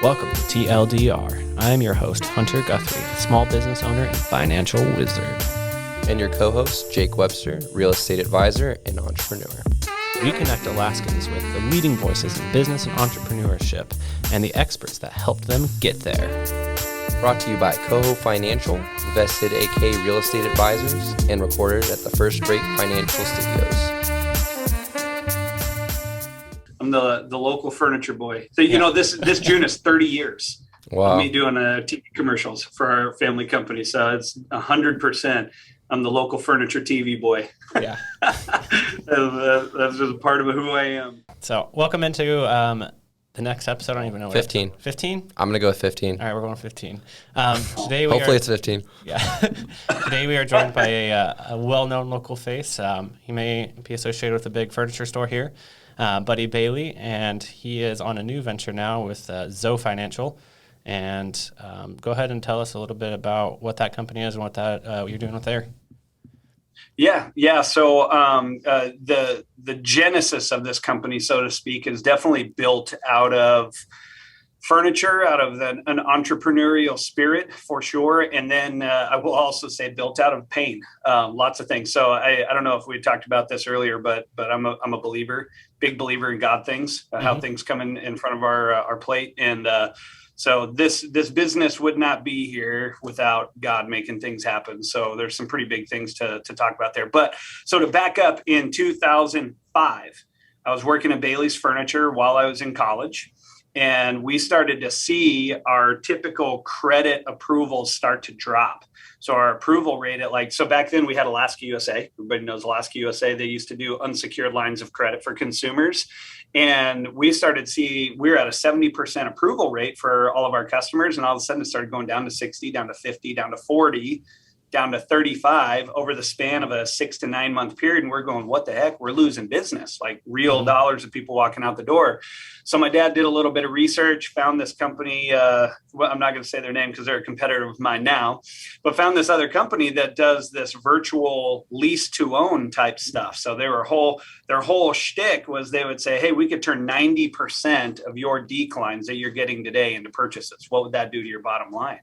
Welcome to TLDR. I am your host, Hunter Guthrie, small business owner and financial wizard. And your co-host, Jake Webster, real estate advisor and entrepreneur. We connect Alaskans with the leading voices in business and entrepreneurship and the experts that helped them get there. Brought to you by Coho Financial, Vested AK Real Estate Advisors, and recorded at the First Rate Financial Studios. I'm the local furniture boy. So, this June is 30 years Wow. of me doing TV commercials for our family company. So it's 100%. I'm the local furniture TV boy. Yeah. That's just a part of who I am. So welcome into the next episode. I don't even know. 15. 15? I'm going to go with 15. All right, we're going 15. Today Hopefully it's 15. Yeah. Today we are joined by a well-known local face. He may be associated with a big furniture store here, Buddy Bailey, and he is on a new venture now with Zoe Financial. And go ahead and tell us a little bit about what that company is and what you're doing with there. Yeah. So the genesis of this company, so to speak, is definitely built out of furniture, out of an entrepreneurial spirit for sure. And then I will also say built out of pain, lots of things. So I don't know if we talked about this earlier, but I'm a believer, big believer in God things, how things come in front of our plate. And so this business would not be here without God making things happen. So there's some pretty big things to talk about there. But so to back up, in 2005, I was working at Bailey's Furniture while I was in college. And we started to see our typical credit approvals start to drop. So our approval rate so back then we had Alaska USA. Everybody knows Alaska USA. They used to do unsecured lines of credit for consumers. And we started to see we were at a 70% approval rate for all of our customers. And all of a sudden it started going down to 60, down to 50, down to 40, down to 35 over the span of a 6 to 9 month period. And we're going, what the heck? We're losing business, like real dollars of people walking out the door. So my dad did a little bit of research, found this company. I'm not going to say their name because they're a competitor of mine now, but found this other company that does this virtual lease to own type stuff. So their whole shtick was they would say, hey, we could turn 90% of your declines that you're getting today into purchases. What would that do to your bottom line?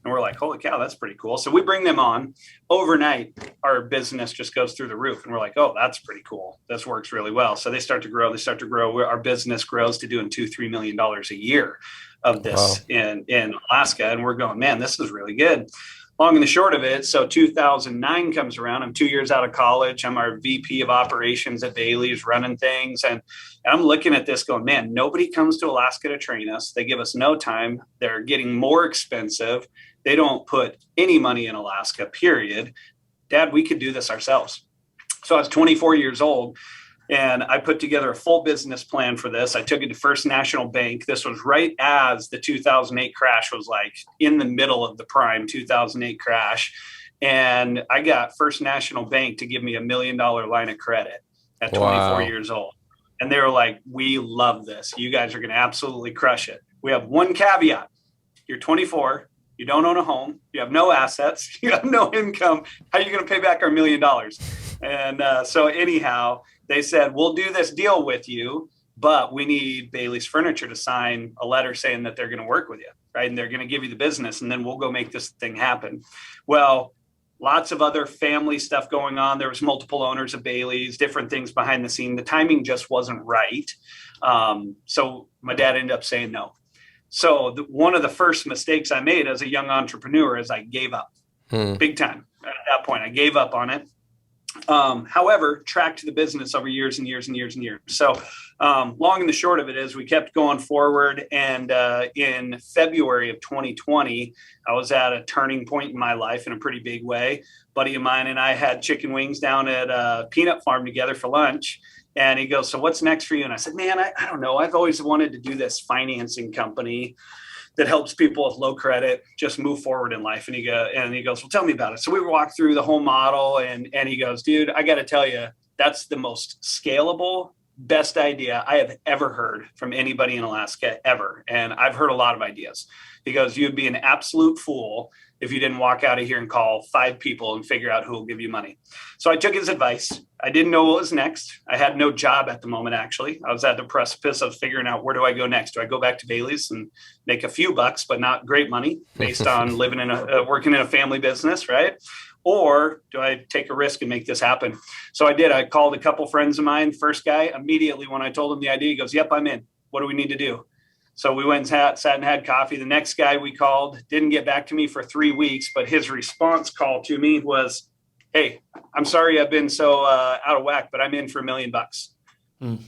And we're like, holy cow, that's pretty cool. So we bring them on. Overnight, our business just goes through the roof. And we're like, oh, that's pretty cool. This works really well. So they start to grow. Our business grows to doing $2-3 million a year of this in Alaska. And we're going, man, this is really good. Long and the short of it, so 2009 comes around. I'm 2 years out of college. I'm our VP of operations at Bailey's, running things. And I'm looking at this going, man, nobody comes to Alaska to train us. They give us no time. They're getting more expensive. They don't put any money in Alaska, period. Dad, we could do this ourselves. So I was 24 years old. And I put together a full business plan for this. I took it to First National Bank. This was right as the 2008 crash was like in the middle of the prime 2008 crash. And I got First National Bank to give me $1 million line of credit at 24 years old. And they were like, we love this. You guys are going to absolutely crush it. We have one caveat. You're 24. You don't own a home. You have no assets. You have no income. How are you going to pay back our $1 million? And so anyhow, they said, we'll do this deal with you, but we need Bailey's Furniture to sign a letter saying that they're going to work with you, right? And they're going to give you the business, and then we'll go make this thing happen. Well, lots of other family stuff going on. There was multiple owners of Bailey's, different things behind the scene. The timing just wasn't right. So my dad ended up saying no. So one of the first mistakes I made as a young entrepreneur is I gave up big time. At that point, I gave up on it. However, tracked the business over years and years and years and years. So long and the short of it is we kept going forward. And in February of 2020, I was at a turning point in my life in a pretty big way. Buddy of mine and I had chicken wings down at a peanut farm together for lunch. And he goes, so what's next for you? And I said, man, I don't know. I've always wanted to do this financing company that helps people with low credit just move forward in life. And he goes, well, tell me about it. So we walked through the whole model, and he goes, dude, I got to tell you, that's the most scalable, best idea I have ever heard from anybody in Alaska ever. And I've heard a lot of ideas. He goes, you'd be an absolute fool if you didn't walk out of here and call 5 people and figure out who will give you money. So I took his advice. I didn't know what was next. I had no job at the moment, actually. I was at the precipice of figuring out, where do I go next? Do I go back to Bailey's and make a few bucks, but not great money based on living in working in a family business, right? Or do I take a risk and make this happen? So I did. I called a couple friends of mine. First guy, immediately when I told him the idea, he goes, yep, I'm in. What do we need to do? So we went and sat and had coffee. The next guy we called didn't get back to me for 3 weeks, but his response call to me was, hey, I'm sorry I've been so out of whack, but I'm in for $1 million.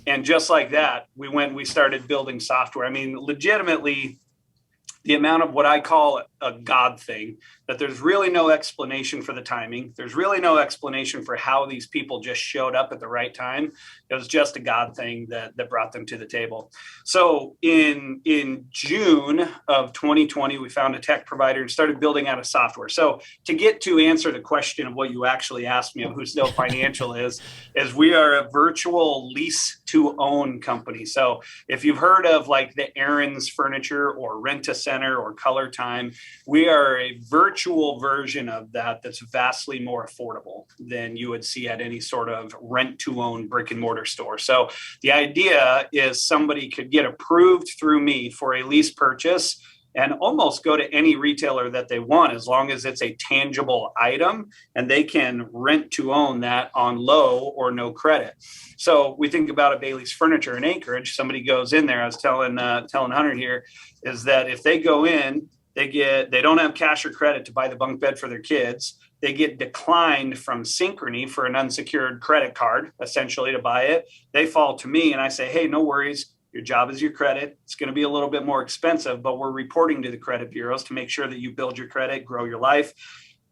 And just like that, we started building software. I mean, legitimately, the amount of what I call a God thing, that there's really no explanation for the timing. There's really no explanation for how these people just showed up at the right time. It was just a God thing that brought them to the table. So in June of 2020, we found a tech provider and started building out a software. So to answer the question of what you actually asked me of who Still Financial is we are a virtual lease to own company. So if you've heard of like the Aaron's Furniture or Rent a Center or Color Time, we are a virtual version of that that's vastly more affordable than you would see at any sort of rent to own brick and mortar store. So the idea is somebody could get approved through me for a lease purchase and almost go to any retailer that they want, as long as it's a tangible item and they can rent to own that on low or no credit. So we think about a Bailey's Furniture in Anchorage. Somebody goes in there. I was telling Hunter here is that if they go in, they don't have cash or credit to buy the bunk bed for their kids. They get declined from Synchrony for an unsecured credit card, essentially, to buy it. They fall to me and I say, hey, no worries. Your job is your credit. It's going to be a little bit more expensive, but we're reporting to the credit bureaus to make sure that you build your credit, grow your life.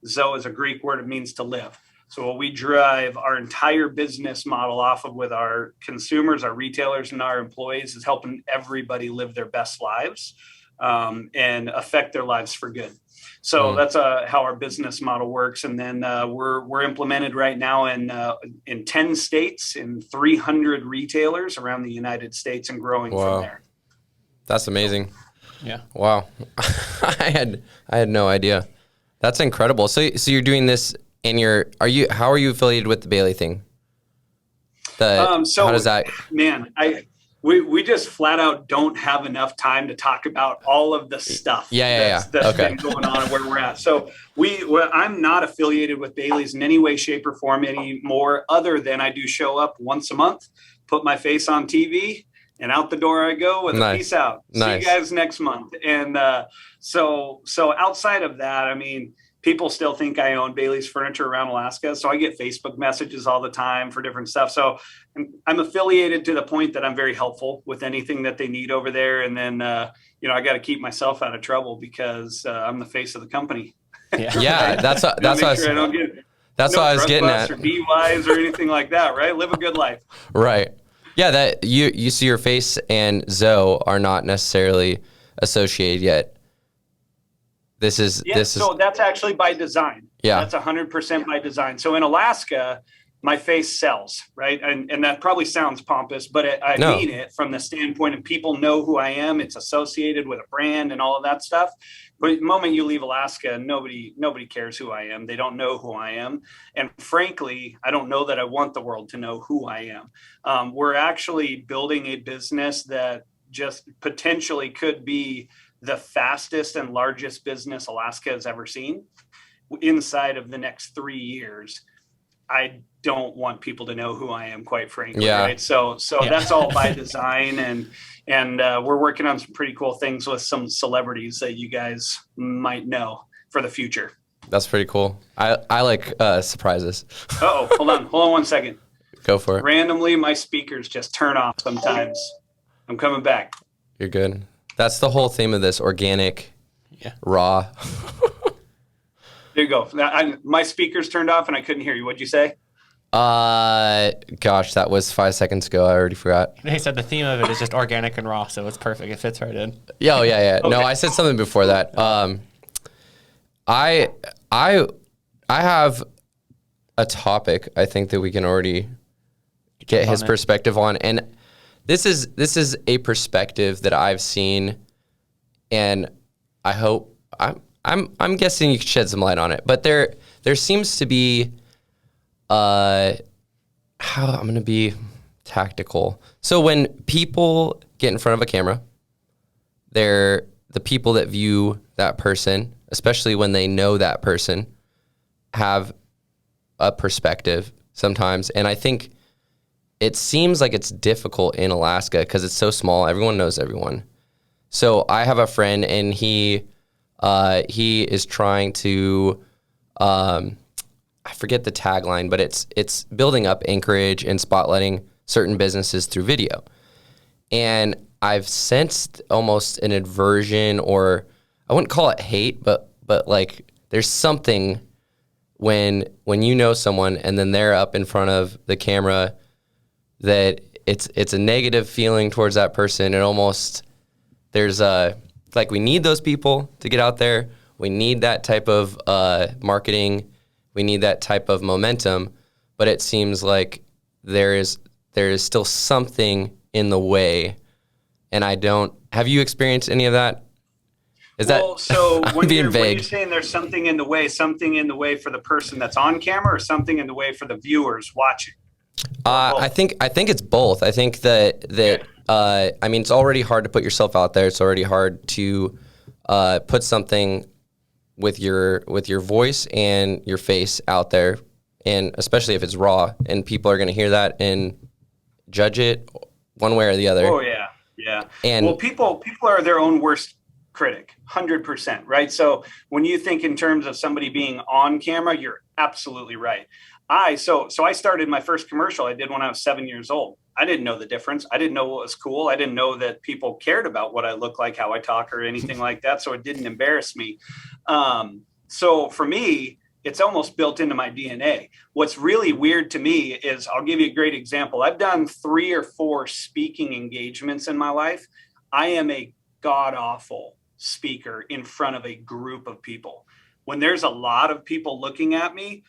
Zoe is a Greek word. It means to live. So what we drive our entire business model off of with our consumers, our retailers, and our employees is helping everybody live their best lives and affect their lives for good. So that's how our business model works. And then we're implemented right now in 10 states, in 300 retailers around the United States, and growing from there. That's amazing. Yeah. Wow. I had no idea. That's incredible. So you're doing this and how are you affiliated with the Bailey thing? How does that? Man, we just flat out don't have enough time to talk about all of the stuff that's been going on and where we're at. So I'm not affiliated with Bailey's in any way, shape, or form anymore, other than I do show up once a month, put my face on TV, and out the door I go with a peace out. See you guys next month. And so outside of that, I mean, people still think I own Bailey's Furniture around Alaska. So I get Facebook messages all the time for different stuff. So I'm affiliated to the point that I'm very helpful with anything that they need over there. And then, I got to keep myself out of trouble because I'm the face of the company. Yeah, that's what I was getting at. Or DUIs or anything like that, right? Live a good life. Right. Yeah, that you see your face and Zoe are not necessarily associated yet. So that's actually by design. Yeah. That's 100% by design. So in Alaska, my face sells, right? And that probably sounds pompous, but I mean it from the standpoint of people know who I am. It's associated with a brand and all of that stuff. But the moment you leave Alaska, nobody cares who I am. They don't know who I am. And frankly, I don't know that I want the world to know who I am. We're actually building a business that just potentially could be the fastest and largest business Alaska has ever seen inside of the next 3 years. I don't want people to know who I am, quite frankly. Yeah. Right. So that's all by design. And we're working on some pretty cool things with some celebrities that you guys might know for the future. That's pretty cool. I like surprises. Hold on 1 second. Go for it. Randomly, my speakers just turn off sometimes. I'm coming back. You're good. That's the whole theme of this, organic, raw. There you go. Now, my speakers turned off and I couldn't hear you. What'd you say? Gosh, that was 5 seconds ago. I already forgot. He said the theme of it is just organic and raw, so it's perfect. It fits right in. Yeah, yeah. Okay. No, I said something before that. I have a topic I think that we can already get his perspective on, and this is a perspective that I've seen, and I hope I'm guessing you could shed some light on it, but there seems to be how I'm going to be tactical. So when people get in front of a camera, they're the people that view that person, especially when they know that person, have a perspective sometimes. And I think it seems like it's difficult in Alaska because it's so small. Everyone knows everyone. So I have a friend, and he is trying to, I forget the tagline, but it's building up Anchorage and spotlighting certain businesses through video. And I've sensed almost an aversion, or I wouldn't call it hate, but like there's something when you know someone and then they're up in front of the camera that it's a negative feeling towards that person. And almost there's like we need those people to get out there. We need that type of marketing. We need that type of momentum. But it seems like there is still something in the way. And have you experienced any of that? So when being vague. When you're saying there's something in the way for the person that's on camera, or something in the way for the viewers watching? I think it's both. I think that I mean, it's already hard to put yourself out there. It's already hard to put something with your voice and your face out there, and especially if it's raw, and people are going to hear that and judge it one way or the other. Oh yeah, yeah. And well, people are their own worst critic, 100%, right? So when you think in terms of somebody being on camera, you're absolutely right. So I started my first commercial I did when I was 7 years old. I didn't know the difference. I didn't know what was cool. I didn't know that people cared about what I look like, how I talk, or anything like that. So it didn't embarrass me. So for me, it's almost built into my DNA. What's really weird to me is, I'll give you a great example. I've done 3 or 4 speaking engagements in my life. I am a god-awful speaker in front of a group of people. When there's a lot of people looking at me,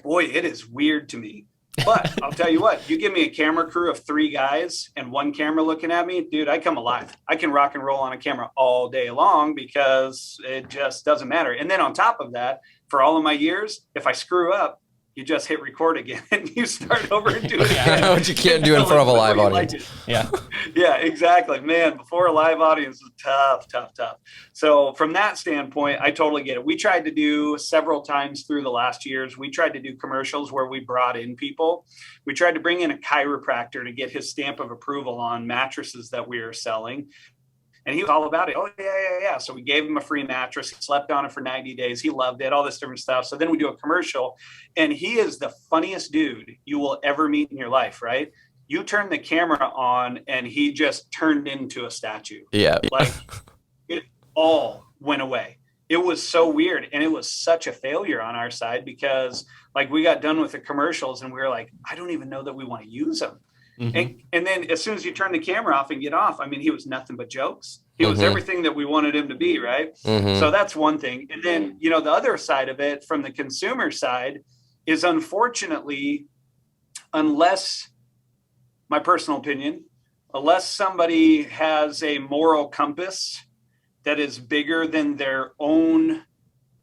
boy, it is weird to me. But I'll tell you what, you give me a camera crew of 3 guys and 1 camera looking at me, dude, I come alive. I can rock and roll on a camera all day long because it just doesn't matter. And then on top of that, for all of my years, if I screw up, you just hit record again and you start over and do it again. What you can't do in front of a live audience. Yeah. Yeah, exactly. Man, before a live audience is tough. So from that standpoint, I totally get it. We tried to do several times through the last years. We tried to do commercials where we brought in people. We tried to bring in a chiropractor to get his stamp of approval on mattresses that we were selling. And he was all about it. Oh, yeah. So we gave him a free mattress. He slept on it for 90 days. He loved it, all this different stuff. So then we do a commercial, and he is the funniest dude you will ever meet in your life, right? You turn the camera on, and he just turned into a statue. Yeah. Like, it all went away. It was so weird. And it was such a failure on our side because, like, we got done with the commercials, and we were like, I don't even know that we want to use them. Mm-hmm. And then as soon as you turn the camera off and get off, I mean, he was nothing but jokes. He was everything that we wanted him to be, right? Mm-hmm. So that's one thing. And then, the other side of it from the consumer side is, unfortunately, unless, my personal opinion, unless somebody has a moral compass that is bigger than their own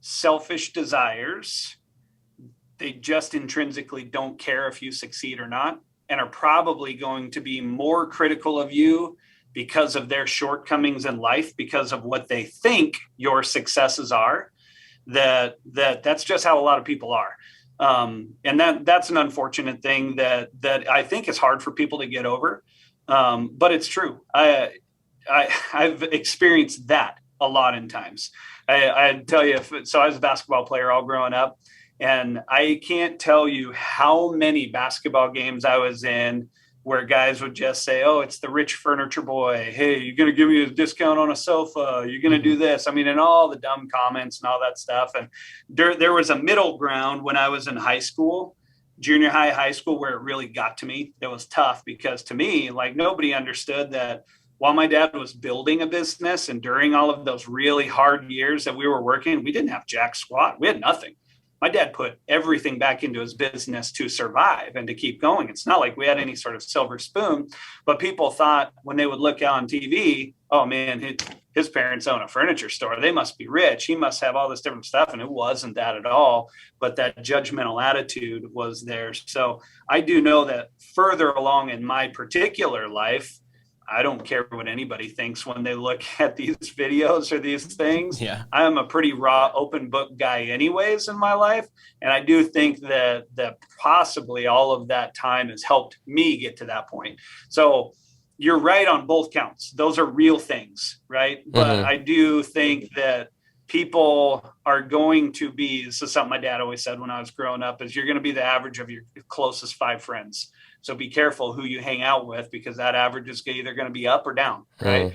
selfish desires, they just intrinsically don't care if you succeed or not, and are probably going to be more critical of you because of their shortcomings in life, because of what they think your successes are. That's just how a lot of people are. And that's an unfortunate thing that I think is hard for people to get over. But it's true. I've experienced that a lot in times. I tell you, so I was a basketball player all growing up, and I can't tell you how many basketball games I was in where guys would just say, oh, it's the rich furniture boy. Hey, you're going to give me a discount on a sofa. You're going to do this. I mean, and all the dumb comments and all that stuff. And there was a middle ground when I was in high school, junior high school, where it really got to me. It was tough because, to me, like, nobody understood that while my dad was building a business, and during all of those really hard years that we were working, we didn't have jack squat. We had nothing. My dad put everything back into his business to survive and to keep going. It's not like we had any sort of silver spoon, but people thought when they would look on TV, oh man, his parents own a furniture store. They must be rich. He must have all this different stuff. And it wasn't that at all. But that judgmental attitude was there. So I do know that further along in my particular life, I don't care what anybody thinks when they look at these videos or these things. Yeah. I'm a pretty raw, open book guy anyways in my life. And I do think that possibly all of that time has helped me get to that point. So you're right on both counts. Those are real things, right? But I do think that people are going to be, this is something my dad always said when I was growing up, is you're going to be the average of your closest 5 friends. So be careful who you hang out with, because that average is either going to be up or down, right?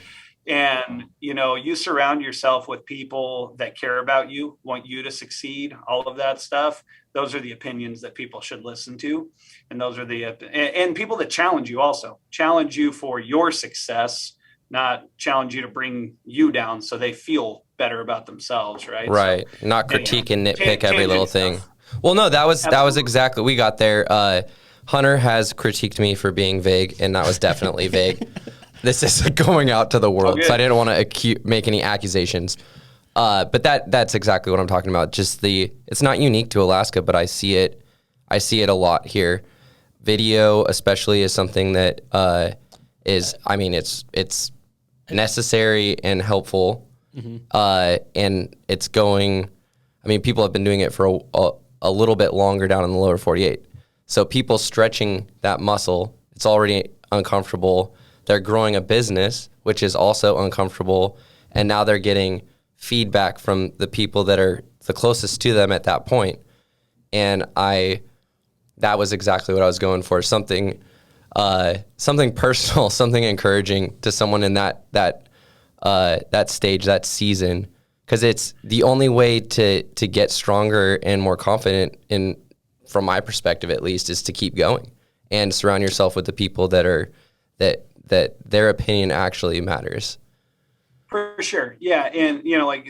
And, you surround yourself with people that care about you, want you to succeed, all of that stuff. Those are the opinions that people should listen to. And those are and people that challenge you also, challenge you for your success, not challenge you to bring you down so they feel better about themselves, right? Right. So, not critique and nitpick every little thing. Well, no, that was exactly, we got there. Hunter has critiqued me for being vague, and that was definitely vague. This is going out to the world, so I didn't want to make any accusations. But that's exactly what I'm talking about. Just it's not unique to Alaska, but I see it a lot here. Video, especially, is something that it's necessary and helpful, and it's going. People have been doing it for a little bit longer down in the lower 48. So people stretching that muscle, it's already uncomfortable. They're growing a business, which is also uncomfortable. And now they're getting feedback from the people that are the closest to them at that point. And that was exactly what I was going for. Something personal, something encouraging to someone in that stage, that season. Because it's the only way to get stronger and more confident from my perspective at least, is to keep going and surround yourself with the people that their opinion actually matters. For sure. Yeah. And,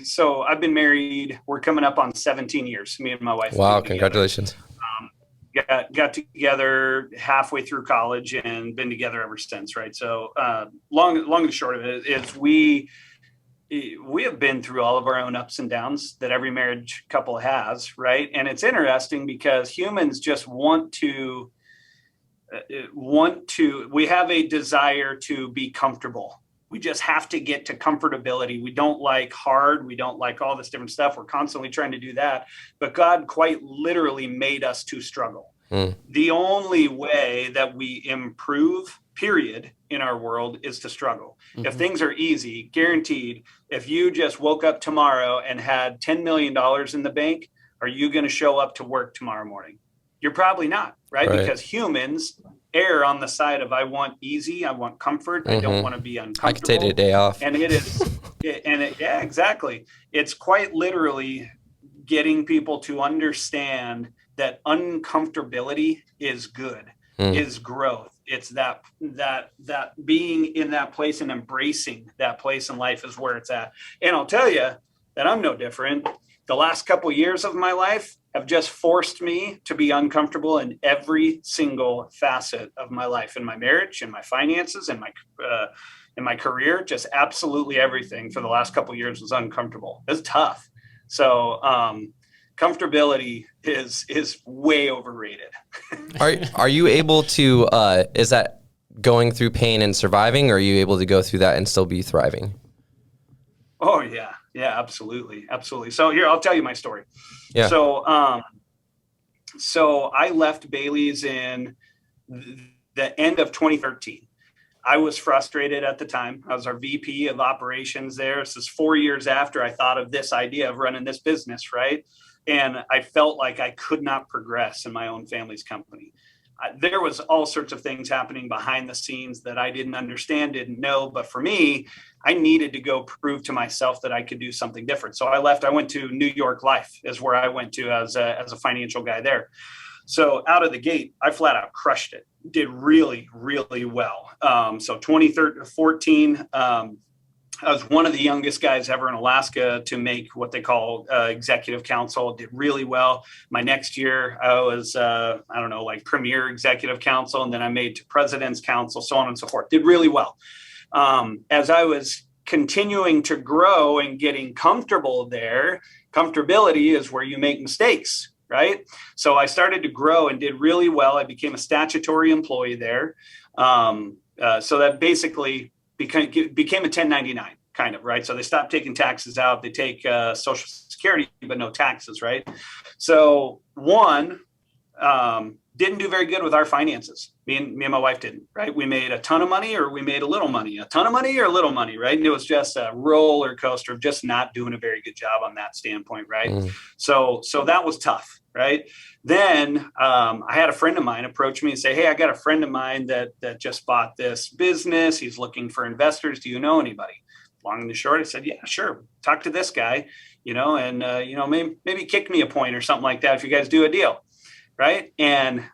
so I've been married, we're coming up on 17 years, me and my wife. Wow. Congratulations. Got together halfway through college and been together ever since. Right. So long and short of it is we have been through all of our own ups and downs that every marriage couple has, right? And it's interesting because humans just want to, we have a desire to be comfortable. We just have to get to comfortability. We don't like hard. We don't like all this different stuff. We're constantly trying to do that. But God quite literally made us to struggle. The only way that we improve, period, in our world is to struggle. If things are easy, guaranteed, if you just woke up tomorrow and had $10 million in the bank, are you going to show up to work tomorrow morning? You're probably not, right? Because humans err on the side of, I want easy, I want comfort, I don't want to be uncomfortable. I could take a day off. And yeah, exactly. It's quite literally getting people to understand that uncomfortability is good, is growth. It's that being in that place and embracing that place in life is where it's at. And I'll tell you that I'm no different. The last couple of years of my life have just forced me to be uncomfortable in every single facet of my life, in my marriage, in my finances, in my career. Just absolutely everything for the last couple of years was uncomfortable. It's tough. So comfortability is way overrated. Are you able to, is that going through pain and surviving, or are you able to go through that and still be thriving? Oh yeah. Yeah, absolutely. Absolutely. So here, I'll tell you my story. Yeah. So I left Bailey's in the end of 2013. I was frustrated at the time. I was our VP of operations there. This is 4 years after I thought of this idea of running this business, right? And I felt like I could not progress in my own family's company. There was all sorts of things happening behind the scenes that I didn't understand, didn't know. But for me, I needed to go prove to myself that I could do something different. So I left. I went to New York Life is where I went to as a financial guy there. So out of the gate, I flat out crushed it. Did really, really well. So 2014, I was one of the youngest guys ever in Alaska to make what they call executive council. Did really well. My next year, I was, like premier executive council. And then I made to president's council, so on and so forth. Did really well. As I was continuing to grow and getting comfortable there, comfortability is where you make mistakes, right? So I started to grow and did really well. I became a statutory employee there. So that basically became a 1099 kind of, right? So they stopped taking taxes out. They take Social Security, but no taxes, right? So didn't do very good with our finances. Me and my wife didn't, right? We made a ton of money or we made a little money, a ton of money or a little money, right? And it was just a roller coaster of just not doing a very good job on that standpoint, right? So that was tough, right? Then I had a friend of mine approach me and say, hey, I got a friend of mine that just bought this business. He's looking for investors. Do you know anybody? Long and the short, I said, yeah, sure. Talk to this guy, and maybe kick me a point or something like that if you guys do a deal. Right. And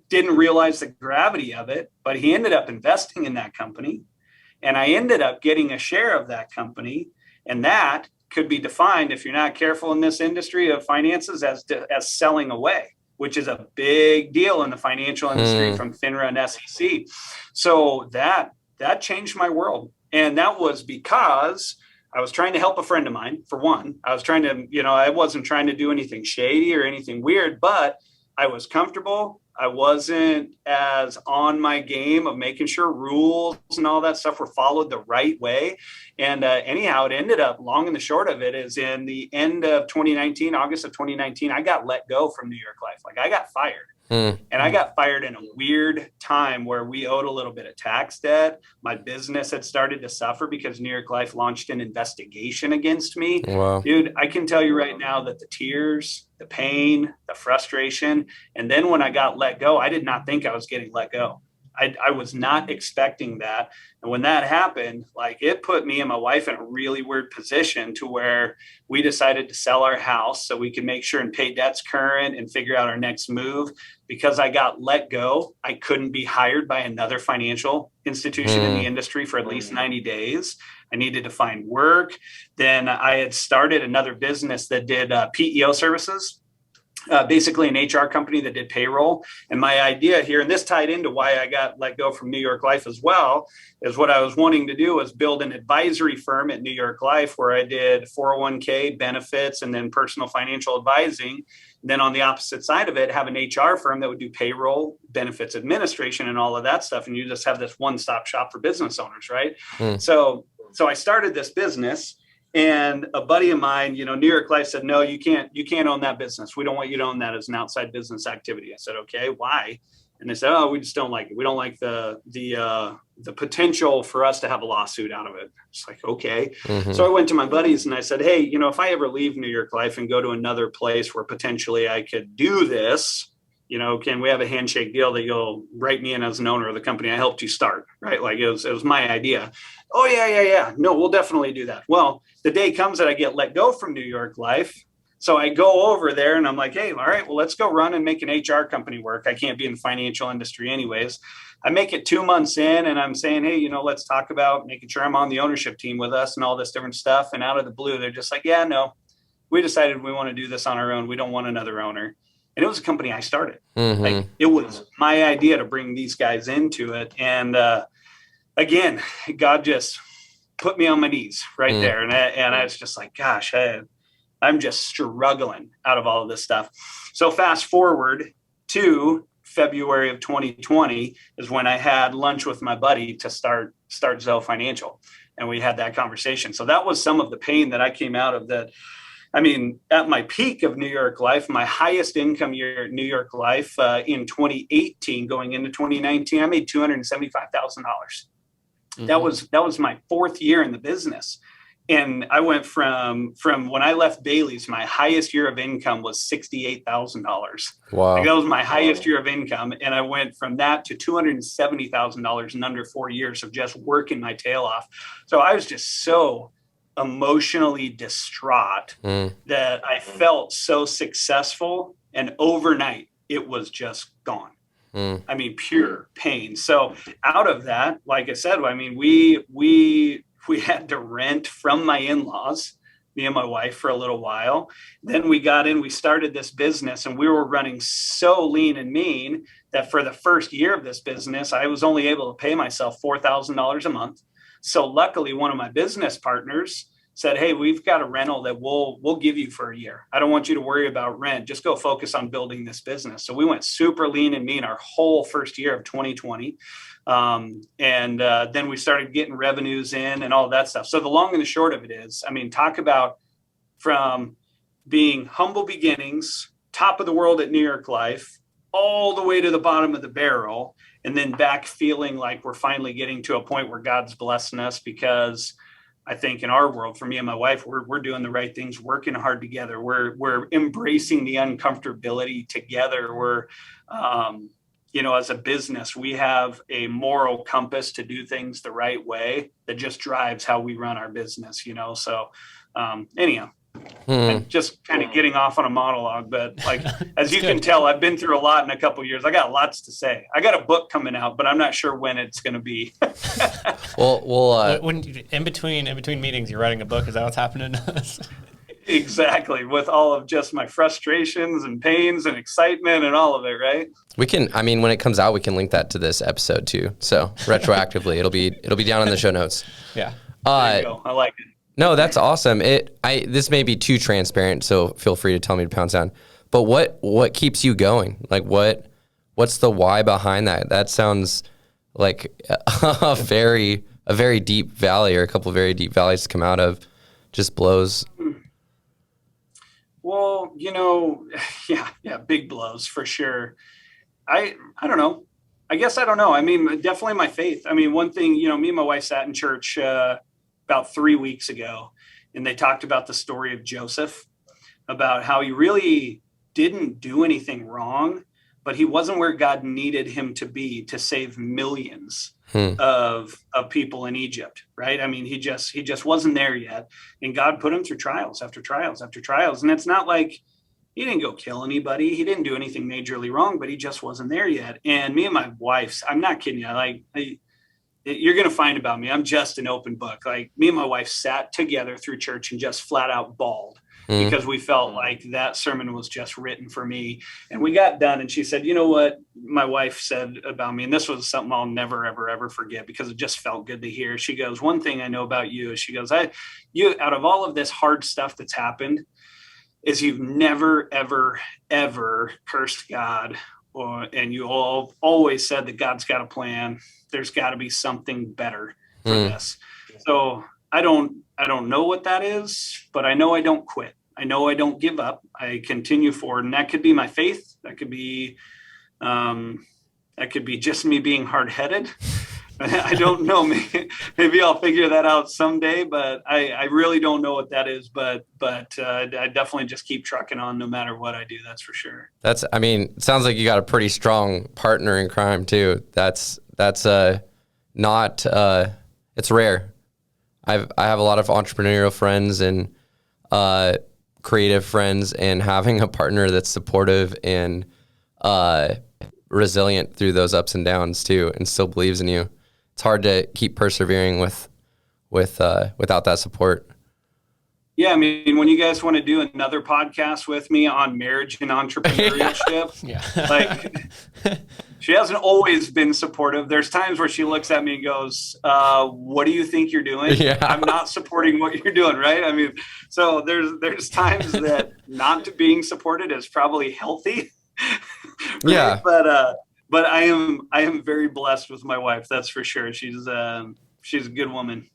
didn't realize the gravity of it, but he ended up investing in that company. And I ended up getting a share of that company. And that could be defined, if you're not careful in this industry of finances, as selling away, which is a big deal in the financial industry from FINRA and SEC. So that changed my world. And that was because I was trying to help a friend of mine, for one. I was trying to, I wasn't trying to do anything shady or anything weird, but I was comfortable. I wasn't as on my game of making sure rules and all that stuff were followed the right way. And anyhow, it ended up, long and the short of it is, in the end of 2019, August of 2019, I got let go from New York Life. Like, I got fired. And I got fired in a weird time where we owed a little bit of tax debt. My business had started to suffer because New York Life launched an investigation against me. Wow. Dude, I can tell you right now that the tears, the pain, the frustration, and then when I got let go, I did not think I was getting let go. I was not expecting that. And when that happened, like, it put me and my wife in a really weird position to where we decided to sell our house so we could make sure and pay debts current and figure out our next move. Because I got let go, I couldn't be hired by another financial institution in the industry for at least 90 days. I needed to find work. Then I had started another business that did PEO services. Basically an HR company that did payroll. And my idea here, and this tied into why I got let go from New York Life as well, is what I was wanting to do was build an advisory firm at New York Life where I did 401k benefits and then personal financial advising. And then on the opposite side of it, have an HR firm that would do payroll, benefits administration, and all of that stuff. And you just have this one-stop shop for business owners, right? So I started this business. And a buddy of mine, New York Life said, no, you can't own that business. We don't want you to own that as an outside business activity. I said, okay, why? And they said, oh, we just don't like it. We don't like the potential for us to have a lawsuit out of it. It's like, okay. So I went to my buddies and I said, hey, if I ever leave New York Life and go to another place where potentially I could do this, can we have a handshake deal that you'll write me in as an owner of the company I helped you start, right? Like, it was my idea. Oh, yeah. No, we'll definitely do that. Well, the day comes that I get let go from New York Life. So I go over there and I'm like, hey, all right, well, let's go run and make an HR company work. I can't be in the financial industry anyways. I make it 2 months in and I'm saying, hey, let's talk about making sure I'm on the ownership team with us and all this different stuff. And out of the blue, they're just like, yeah, no, we decided we want to do this on our own. We don't want another owner. And it was a company I started. Like, it was my idea to bring these guys into it. And again, God just put me on my knees right there. And I was just like, gosh, I'm just struggling out of all of this stuff. So fast forward to February of 2020 is when I had lunch with my buddy to start Zoe Financial. And we had that conversation. So that was some of the pain that I came out of that. I mean, at my peak of New York Life, my highest income year at New York Life in 2018, going into 2019, I made $275,000. That was my fourth year in the business. And I went from when I left Bailey's, my highest year of income was $68,000. Wow. Like, that was my highest year of income. And I went from that to $270,000 in under 4 years of just working my tail off. So I was just so emotionally distraught that I felt so successful, and overnight it was just gone. I mean, pure pain. So out of that, like I said, I mean, we had to rent from my in-laws, me and my wife, for a little while. Then we started this business, and we were running so lean and mean that for the first year of this business, I was only able to pay myself $4,000 a month. So luckily, one of my business partners said, hey, we've got a rental that we'll give you for a year. I don't want you to worry about rent. Just go focus on building this business. So we went super lean and mean our whole first year of 2020. Then we started getting revenues in and all that stuff. So the long and the short of it is, I mean, talk about from being humble beginnings, top of the world at New York Life, all the way to the bottom of the barrel, and then back feeling like we're finally getting to a point where God's blessing us, because I think in our world, for me and my wife, we're doing the right things, working hard together. We're embracing the uncomfortability together. We're, as a business, we have a moral compass to do things the right way that just drives how we run our business, So anyhow. And just kind of getting off on a monologue, but like, as you can tell, I've been through a lot in a couple of years. I got lots to say. I got a book coming out, but I'm not sure when it's going to be. When in between meetings, you're writing a book. Is that what's happening? Exactly. With all of just my frustrations and pains and excitement and all of it. Right. We can, when it comes out, we can link that to this episode too. So retroactively, it'll be down in the show notes. Yeah. There you go. I like it. No, that's awesome. This may be too transparent, so feel free to tell me to pound down. But what keeps you going? Like what's the why behind that? That sounds like a very deep valley, or a couple of very deep valleys to come out of. Just blows. Well, yeah, big blows for sure. I don't know. I guess I don't know. Definitely my faith. One thing, me and my wife sat in church about 3 weeks ago, and they talked about the story of Joseph, about how he really didn't do anything wrong, but he wasn't where God needed him to be to save millions of people in Egypt, right? He just wasn't there yet, and God put him through trials after trials after trials. And it's not like he didn't go kill anybody, he didn't do anything majorly wrong, but he just wasn't there yet. And me and my wife, I'm not kidding you, you're going to find about me, I'm just an open book. Like, me and my wife sat together through church and just flat out bawled because we felt like that sermon was just written for me. And we got done, and she said, you know what my wife said about me? And this was something I'll never, ever, ever forget, because it just felt good to hear. She goes, one thing I know about you is, she goes, you, out of all of this hard stuff that's happened, is you've never, ever, ever cursed God, and you always said that God's got a plan. There's got to be something better for this. So I don't know what that is, but I know I don't quit. I know I don't give up. I continue forward, and that could be my faith. That could be just me being hard-headed. I don't know. Maybe I'll figure that out someday, but I really don't know what that is. But I definitely just keep trucking on no matter what I do. That's for sure. It sounds like you got a pretty strong partner in crime too. That's not, it's rare. I have a lot of entrepreneurial friends and creative friends, and having a partner that's supportive and resilient through those ups and downs too, and still believes in you. It's hard to keep persevering without that support. Yeah, when you guys want to do another podcast with me on marriage and entrepreneurship, like, she hasn't always been supportive. There's times where she looks at me and goes, what do you think you're doing? Yeah. I'm not supporting what you're doing, right? So there's times that not being supported is probably healthy. Right? Yeah. But I am very blessed with my wife. That's for sure. She's a good woman.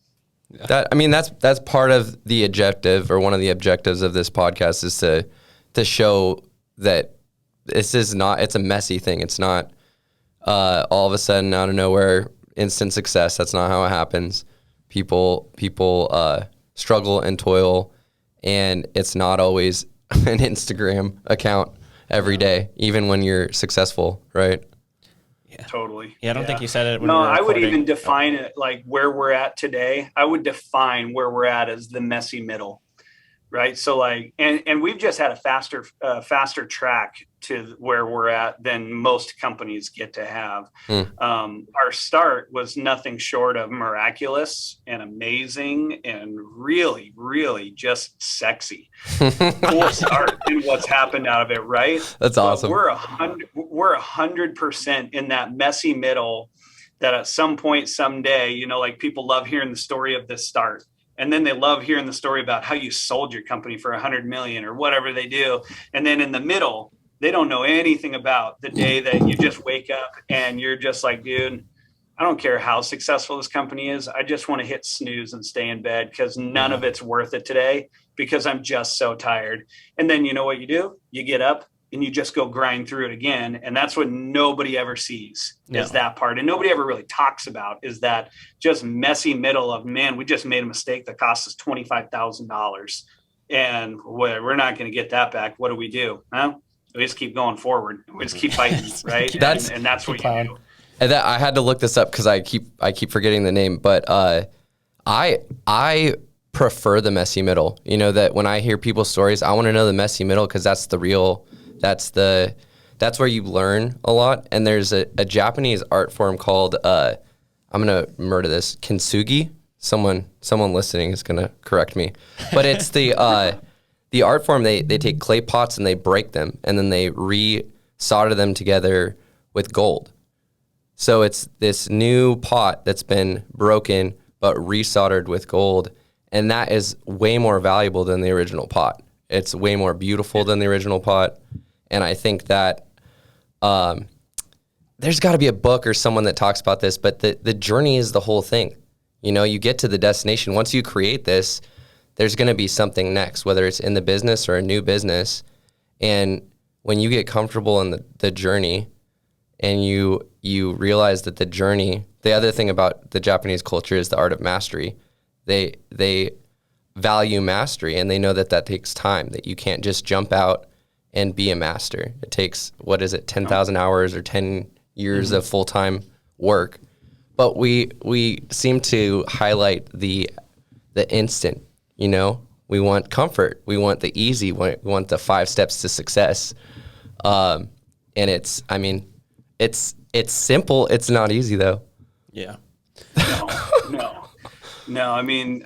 That's part of the objective, or one of the objectives of this podcast, is to show that this is not, it's a messy thing. It's not all of a sudden out of nowhere instant success. That's not how it happens. People struggle and toil, and it's not always an Instagram account every day, even when you're successful, right? Yeah, totally. Yeah, I don't think you said it. When no, I would even define it like where we're at today. I would define where we're at as the messy middle, right? So like, and we've just had a faster track to where we're at than most companies get to have. Our start was nothing short of miraculous and amazing and really, really just sexy. Cool start in what's happened out of it, right? That's awesome. But we're 100% in that messy middle that at some point someday, like people love hearing the story of this start. And then they love hearing the story about how you sold your company for 100 million or whatever they do. And then in the middle, they don't know anything about the day that you just wake up and you're just like, dude, I don't care how successful this company is. I just want to hit snooze and stay in bed because none of it's worth it today because I'm just so tired. And then you know what you do? You get up and you just go grind through it again. And that's what nobody ever sees is that part. And nobody ever really talks about is that just messy middle of, man, we just made a mistake that cost us $25,000 and we're not going to get that back. What do we do? Well, we just keep going forward. We just keep fighting, right? And that's what you do. And that, I had to look this up because I keep forgetting the name, but I prefer the messy middle. That when I hear people's stories, I want to know the messy middle because that's the real. That's where you learn a lot. And there's a Japanese art form called I'm gonna murder this kintsugi. Someone listening is gonna correct me, but it's the art form. They take clay pots and they break them and then they solder them together with gold. So it's this new pot that's been broken but resoldered with gold, and that is way more valuable than the original pot. It's way more beautiful than the original pot, and I think that there's got to be a book or someone that talks about this, but the journey is the whole thing. You get to the destination. Once you create this, there's going to be something next, whether it's in the business or a new business, and when you get comfortable in the journey and you realize that the other thing about the Japanese culture is the art of mastery. They value mastery, and they know that takes time, that you can't just jump out and be a master. It takes, 10,000 hours or 10 years of full-time work. But we seem to highlight the instant, We want comfort. We want the easy. We want the 5 steps to success. And it's simple. It's not easy though. Yeah. No. I mean,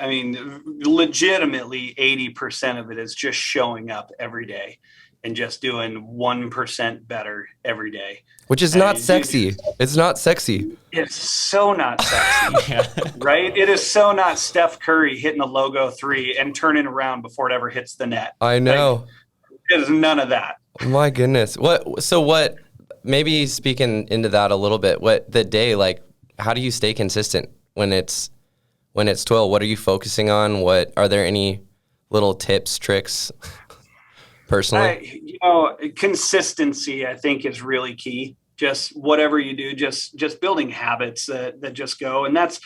legitimately 80% of it is just showing up every day and just doing 1% better every day. Which is not sexy. It's not sexy. It's so not sexy, right? It is so not Steph Curry hitting a logo 3 and turning around before it ever hits the net. I know. It is none of that. My goodness. What, maybe speaking into that a little bit, how do you stay consistent when it's 12? What are you focusing on? Are there any little tips, tricks personally? Consistency, I think, is really key. Just whatever you do, just building habits that just go. And that's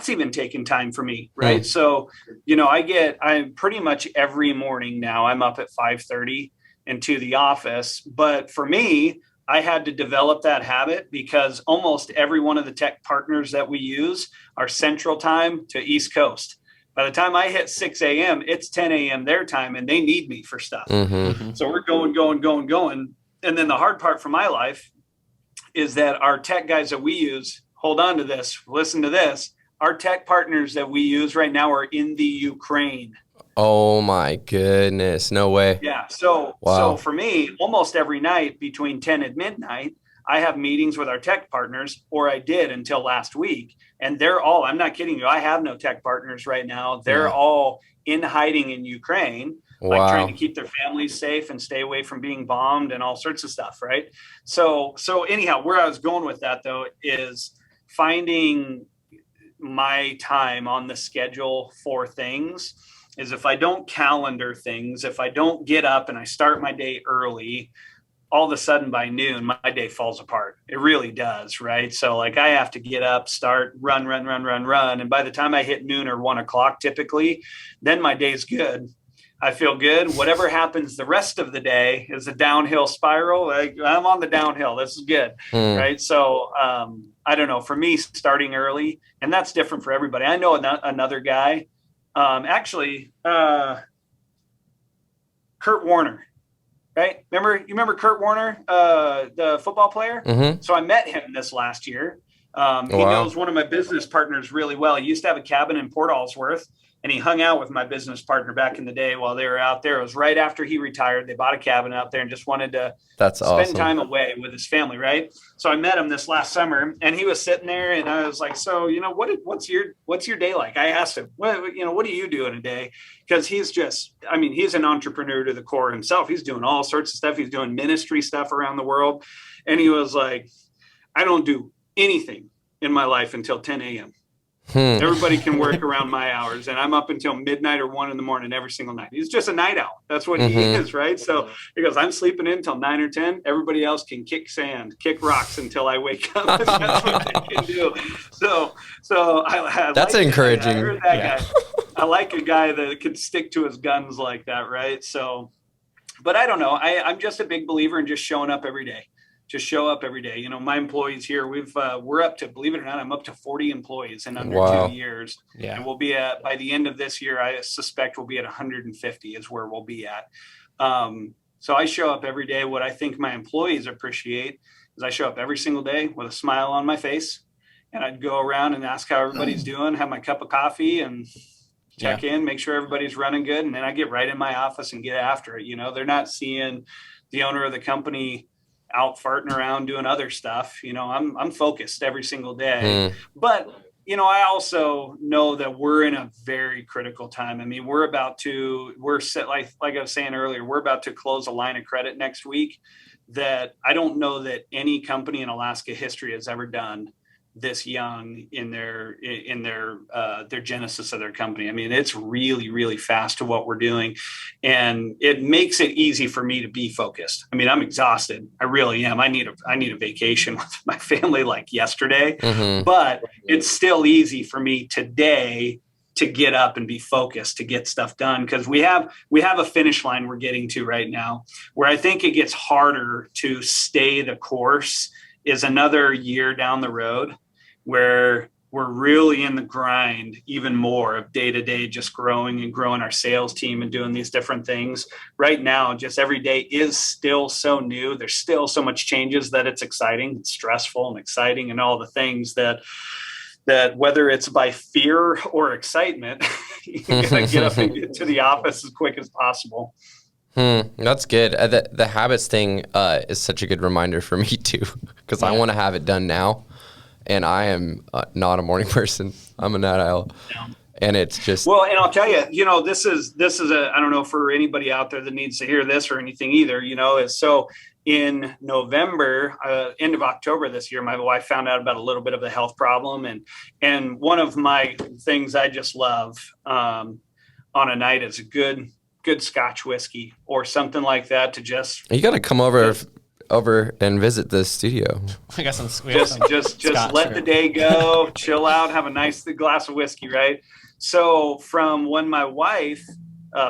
even taken time for me. Right. So, I'm pretty much every morning now I'm up at 5:30 and to the office. But for me, I had to develop that habit because almost every one of the tech partners that we use are Central Time to East Coast. By the time I hit 6 a.m., it's 10 a.m. their time, and they need me for stuff. So we're going. And then the hard part for my life is that our tech guys that we use, hold on to this, listen to this. Our tech partners that we use right now are in the Ukraine. Oh my goodness. No way. Yeah. So for me, almost every night between 10 and midnight, I have meetings with our tech partners, or I did until last week. And I'm not kidding you, I have no tech partners right now. They're all in hiding in Ukraine, trying to keep their families safe and stay away from being bombed and all sorts of stuff. Right. So anyhow, where I was going with that though, is finding my time on the schedule for things. Is if I don't calendar things, if I don't get up and I start my day early, all of a sudden by noon, my day falls apart. It really does, right? So I have to get up, start, run. And by the time I hit noon or 1 o'clock, typically, then my day's good. I feel good. Whatever happens the rest of the day is a downhill spiral. I'm on the downhill. This is good, right? So I don't know. For me, starting early, and that's different for everybody. I know another guy. Kurt Warner, right? You remember Kurt Warner, the football player? So I met him this last year He knows one of my business partners really well. He used to have a cabin in Port Allsworth, and he hung out with my business partner back in the day while they were out there. It was right after he retired. They bought a cabin out there and just wanted to spend time away with his family, right? So I met him this last summer, and he was sitting there, and I was like, so, what's your day like? I asked him, what do you do in a day? Because he's an entrepreneur to the core himself. He's doing all sorts of stuff. He's doing ministry stuff around the world. And he was like, I don't do anything in my life until 10 a.m. Everybody can work around my hours, and I'm up until midnight or 1 a.m. every single night. He's just a night owl. That's what he is, right? So he goes, I'm sleeping in until 9 or 10. Everybody else can kick sand, kick rocks until I wake up. And that's what they can do. So that's encouraging. I heard that guy. I like a guy that can stick to his guns like that, right? So, but I don't know. I'm just a big believer in just showing up every day. Just show up every day. My employees here, we're up to, believe it or not, I'm up to 40 employees in under 2 years. Yeah. And we'll be by the end of this year, I suspect we'll be at 150 is where we'll be at. So I show up every day. What I think my employees appreciate is I show up every single day with a smile on my face, and I'd go around and ask how everybody's doing, have my cup of coffee and check in, make sure everybody's running good. And then I get right in my office and get after it. They're not seeing the owner of the company out farting around doing other stuff. I'm focused every single day. But I also know that we're in a very critical time. I mean, we're set, like I was saying earlier, we're about to close a line of credit next week that I don't know that any company in Alaska history has ever done this young in their genesis of their company. I mean, it's really, really fast to what we're doing, and it makes it easy for me to be focused. I mean, I'm exhausted. I really am. I need a vacation with my family like yesterday, but it's still easy for me today to get up and be focused, to get stuff done. Because we have a finish line we're getting to right now where I think it gets harder to stay the course is another year down the road where we're really in the grind even more of day to day, just growing our sales team and doing these different things. Right now, just every day is still so new. There's still so much changes that it's exciting, it's stressful and exciting, and all the things that whether it's by fear or excitement, you gotta get up and get to the office as quick as possible. That's good. The habits thing is such a good reminder for me too, because I want to have it done now, and I am not a morning person. I'm a night owl, and it's just and I'll tell you, this is I don't know for anybody out there that needs to hear this or anything either. Is so in November, end of October this year, my wife found out about a little bit of a health problem, and one of my things I just love on a night is a good Scotch whiskey or something like that to just. You got to come over and visit the studio. We got some. Just let the day go, chill out, have a nice glass of whiskey, right? So from when my wife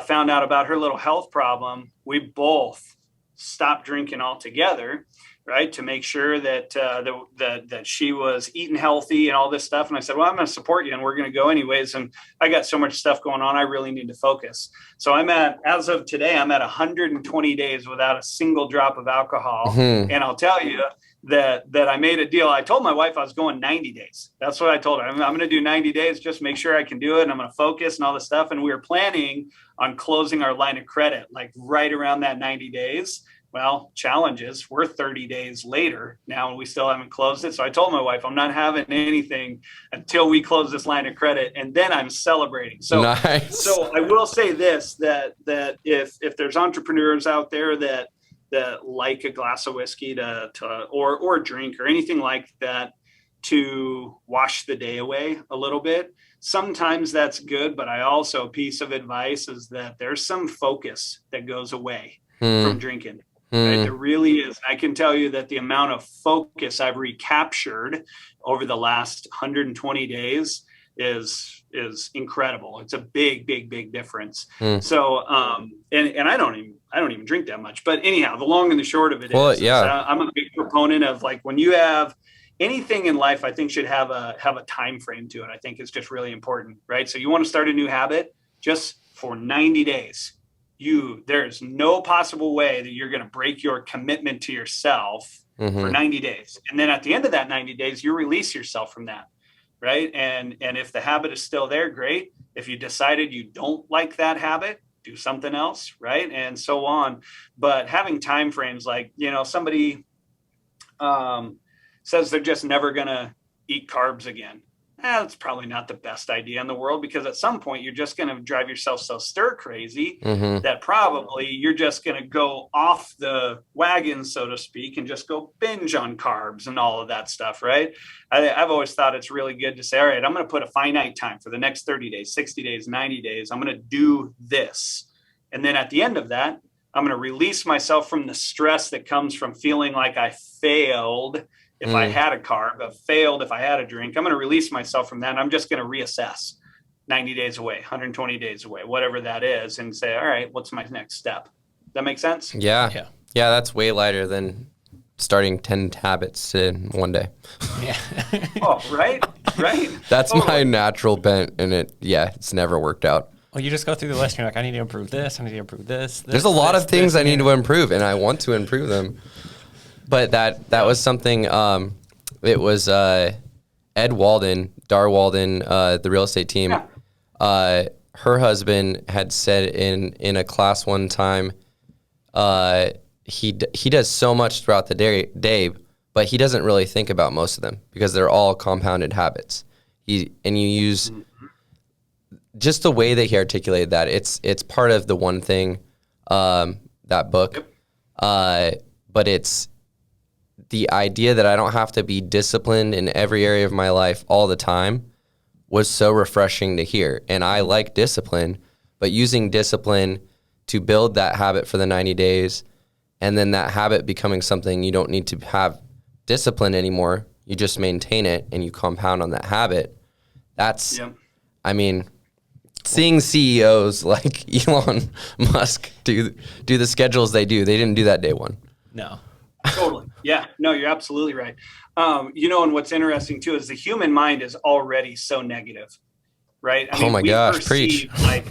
found out about her little health problem, we both stopped drinking altogether, right, to make sure that that she was eating healthy and all this stuff. And I said, well, I'm going to support you, and we're going to go anyways. And I got so much stuff going on, I really need to focus. So as of today, I'm at 120 days without a single drop of alcohol. And I'll tell you that I made a deal. I told my wife I was going 90 days. That's what I told her. I'm going to do 90 days, just make sure I can do it. And I'm going to focus and all this stuff. And we were planning on closing our line of credit, like right around that 90 days. Well, challenges. We're 30 days later now, and we still haven't closed it. So I told my wife, I'm not having anything until we close this line of credit, and then I'm celebrating. So, nice. So I will say this: that if there's entrepreneurs out there that like a glass of whiskey or a drink or anything like that to wash the day away a little bit, sometimes that's good. But a piece of advice is that there's some focus that goes away from drinking. Right? There really is. I can tell you that the amount of focus I've recaptured over the last 120 days is incredible. It's a big, big, big difference. So, and I don't even drink that much, but anyhow, the long and the short of it is I'm a big proponent of, like, when you have anything in life, I think should have a time frame to it. I think it's just really important, right? So you want to start a new habit, just for 90 days. there's no possible way that you're going to break your commitment to yourself for 90 days. And then at the end of that 90 days, you release yourself from that. Right. And if the habit is still there, great. If you decided you don't like that habit, do something else. Right. And so on. But having time frames like, somebody says they're just never going to eat carbs again. That's probably not the best idea in the world, because at some point you're just going to drive yourself so stir crazy that probably you're just going to go off the wagon, so to speak, and just go binge on carbs and all of that stuff. Right. I've always thought it's really good to say, all right, I'm going to put a finite time for the next 30 days, 60 days, 90 days. I'm going to do this. And then at the end of that, I'm going to release myself from the stress that comes from feeling like I failed if I had a carb, I failed if I had a drink. I'm going to release myself from that. And I'm just going to reassess 90 days away, 120 days away, whatever that is, and say, all right, what's my next step? That make sense? Yeah, that's way lighter than starting 10 habits in one day. Yeah. Oh, right. That's totally my natural bent, and it's never worked out. Well, you just go through the list and you're like, I need to improve this. I need to improve this. There's a lot of things I need to improve, and I want to improve them. But that was something, it was Ed Walden, Dar Walden, the real estate team. Yeah. Her husband had said in a class one time, he does so much throughout the day, but he doesn't really think about most of them because they're all compounded habits. You use just the way that he articulated that. It's part of the one thing, that book, but it's the idea that I don't have to be disciplined in every area of my life all the time was so refreshing to hear. And I like discipline, but using discipline to build that habit for the 90 days, and then that habit becoming something you don't need to have discipline anymore. You just maintain it and you compound on that habit. That's, I mean, seeing CEOs like Elon Musk do the schedules they didn't do that day one. No. Totally. Yeah. No, you're absolutely right. And what's interesting too is the human mind is already so negative, right? I mean, my gosh, preach. Like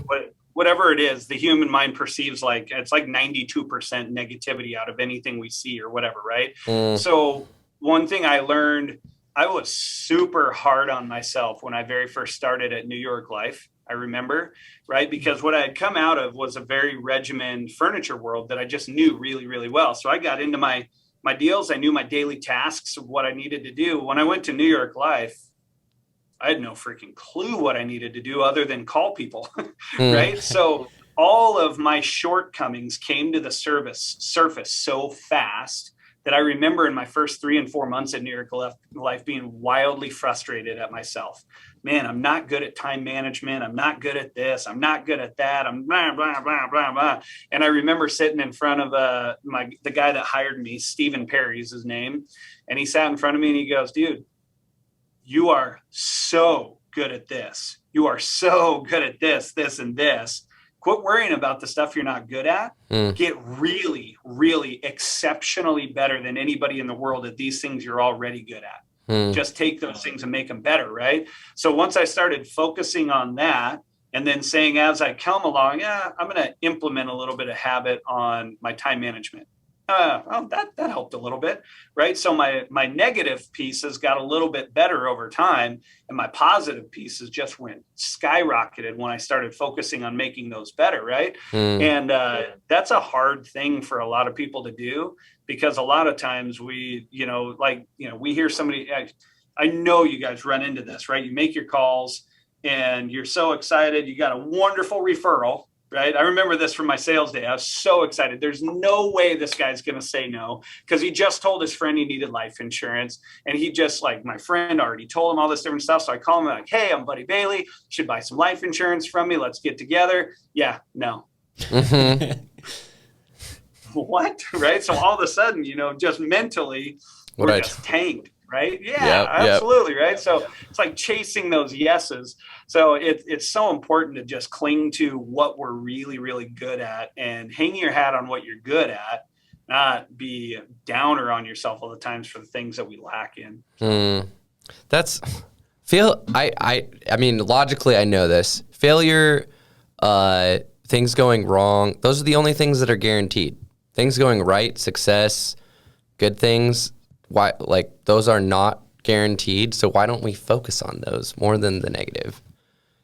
whatever it is, the human mind perceives like it's like 92% negativity out of anything we see or whatever, right? So one thing I learned, I was super hard on myself when I very first started at New York Life. I remember, right? Because what I had come out of was a very regimented furniture world that I just knew really, really well. So I got into my deals. I knew my daily tasks of what I needed to do. When I went to New York Life, I had no freaking clue what I needed to do other than call people, right? So all of my shortcomings came to the surface so fast that I remember in my first 3 and 4 months at New York Life being wildly frustrated at myself. Man, I'm not good at time management. I'm not good at this. I'm not good at that. I'm blah, blah, blah, blah, blah. And I remember sitting in front of the guy that hired me, Stephen Perry is his name. And he sat in front of me and he goes, dude, you are so good at this. You are so good at this, this, and this. Quit worrying about the stuff you're not good at. Get really, really exceptionally better than anybody in the world at these things you're already good at. Just take those things and make them better, right? So once I started focusing on that and then saying as I come along, I'm going to implement a little bit of habit on my time management. That helped a little bit, right? So my negative pieces got a little bit better over time, and my positive pieces just went skyrocketed when I started focusing on making those better, right? And that's a hard thing for a lot of people to do, because a lot of times we hear somebody, I know you guys run into this, right? You make your calls and you're so excited. You got a wonderful referral. Right. I remember this from my sales day. I was so excited. There's no way this guy's going to say no, because he just told his friend he needed life insurance. And he just my friend already told him all this different stuff. So I call him like, hey, I'm Buddy Bailey. You should buy some life insurance from me. Let's get together. Yeah, no. What? Right. So all of a sudden, just mentally, we're just tanked. Right. Yeah, absolutely. Yep. Right. So it's like chasing those yeses. So it's so important to just cling to what we're really, really good at and hang your hat on what you're good at, not be downer on yourself all the times for the things that we lack in. I mean, logically, I know this. Failure things going wrong, those are the only things that are guaranteed. Things going right, success, good things, why, like, those are not guaranteed. So why don't we focus on those more than the negative?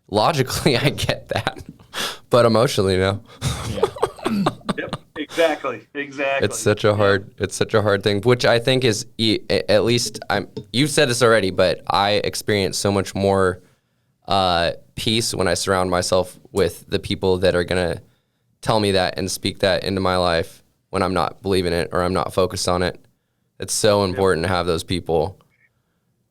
Logically, I get that, but emotionally, no. Yeah. Yep. Exactly. It's such a hard thing, which I think is, at least you've said this already, but I experience so much more peace when I surround myself with the people that are going to tell me that and speak that into my life when I'm not believing it or I'm not focused on it. It's so important to have those people.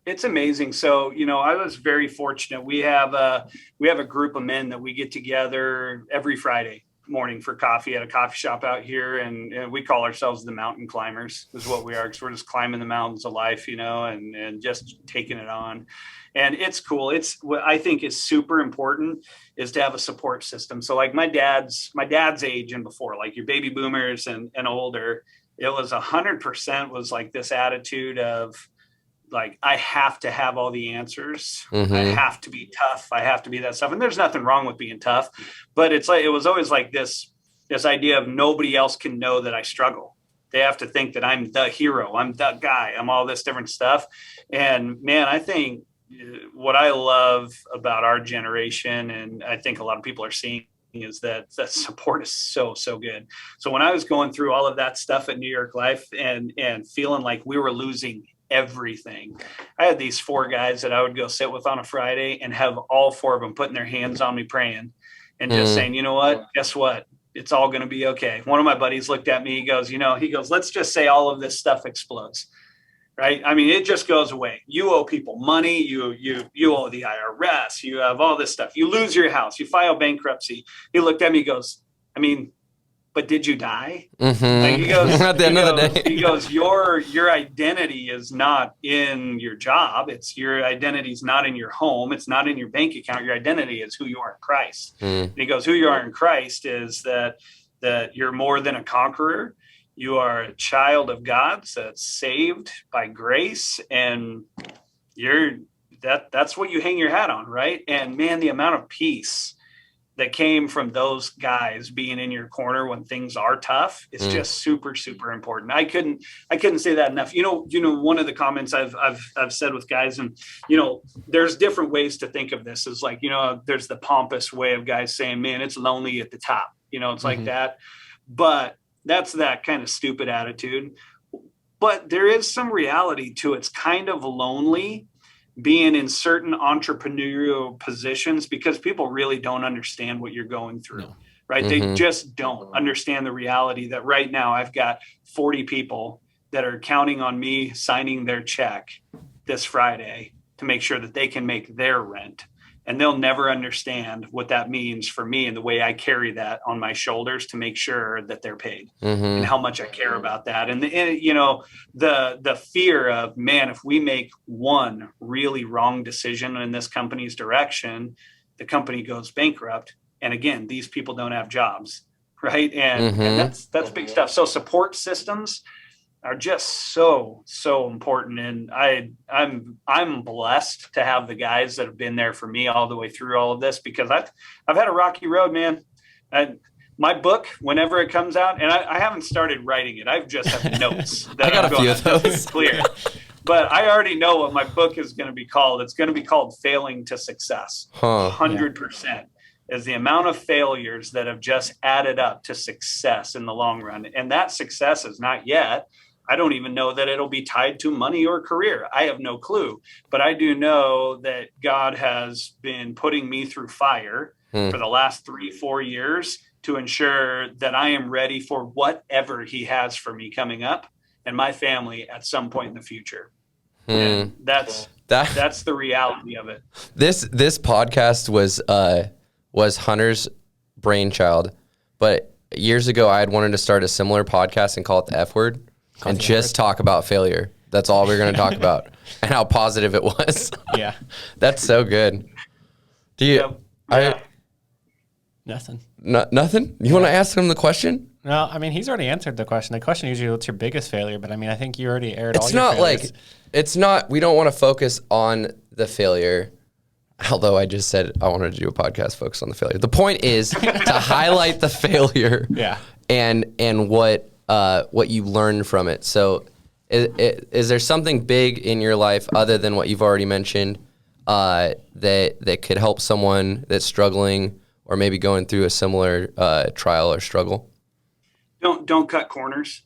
It's amazing. So, I was very fortunate. We have a group of men that we get together every Friday morning for coffee at a coffee shop out here. And we call ourselves the mountain climbers is what we are. Cause we're just climbing the mountains of life, and just taking it on. And it's cool. It's what I think is super important is to have a support system. So like my dad's age and before, like your baby boomers and older, it was 100% was like this attitude of like, I have to have all the answers. Mm-hmm. I have to be tough. I have to be that stuff. And there's nothing wrong with being tough, but it's like, it was always like this idea of nobody else can know that I struggle. They have to think that I'm the hero. I'm the guy. I'm all this different stuff. And man, I think what I love about our generation, and I think a lot of people are seeing, is that support is so good. So when I was going through all of that stuff at New York Life and feeling like we were losing everything, I had these 4 guys that I would go sit with on a Friday and have all 4 of them putting their hands on me praying and just saying, you know what, guess what? It's all going to be okay. One of my buddies looked at me, he goes, let's just say all of this stuff explodes. Right. I mean, it just goes away. You owe people money. You owe the IRS. You have all this stuff. You lose your house. You file bankruptcy. He looked at me, he goes, I mean, but did you die? Mm-hmm. Like he goes, at the end of the day, he goes, your identity is not in your job. It's your identity is not in your home. It's not in your bank account. Your identity is who you are in Christ. And he goes, who you are in Christ is that you're more than a conqueror. You are a child of God that's saved by grace, and that's what you hang your hat on, right? And man, the amount of peace that came from those guys being in your corner when things are tough is just super important. I couldn't say that enough. One of the comments I've said with guys, and there's different ways to think of this. Is like, there's the pompous way of guys saying, "Man, it's lonely at the top." It's like that, but that's that kind of stupid attitude. But there is some reality to it's kind of lonely being in certain entrepreneurial positions because people really don't understand what you're going through, right? They just don't understand the reality that right now I've got 40 people that are counting on me signing their check this Friday to make sure that they can make their rent. And they'll never understand what that means for me and the way I carry that on my shoulders to make sure that they're paid and how much I care about that. And the fear of, man, if we make one really wrong decision in this company's direction, the company goes bankrupt. And again, these people don't have jobs, right? And that's big stuff. So support systems are just so important. And I'm blessed to have the guys that have been there for me all the way through all of this, because I've had a rocky road, man. My book, whenever it comes out, and I haven't started writing it. I've just have notes that I got a few of those. Clear. But I already know what my book is going to be called. It's going to be called Failing to Success. 100%. Is the amount of failures that have just added up to success in the long run. And that success is not yet. I don't even know that it'll be tied to money or career. I have no clue. But I do know that God has been putting me through fire for the last 3-4 years to ensure that I am ready for whatever he has for me coming up and my family at some point in the future. And that's the reality of it. This podcast was Hunter's brainchild, but years ago I had wanted to start a similar podcast and call it the F Word and just talk about failure. That's all we're going to talk about and how positive it was. Yeah. That's so good. Do you, Nothing. Nothing? You want to ask him the question? No, I mean, he's already answered the question. The question usually, what's your biggest failure? But I mean, I think you already aired all your failures. It's not, we don't want to focus on the failure. Although I just said I wanted to do a podcast focused on the failure. The point is to highlight the failure, and what you learned from it. So, is there something big in your life other than what you've already mentioned that could help someone that's struggling or maybe going through a similar trial or struggle? Don't cut corners.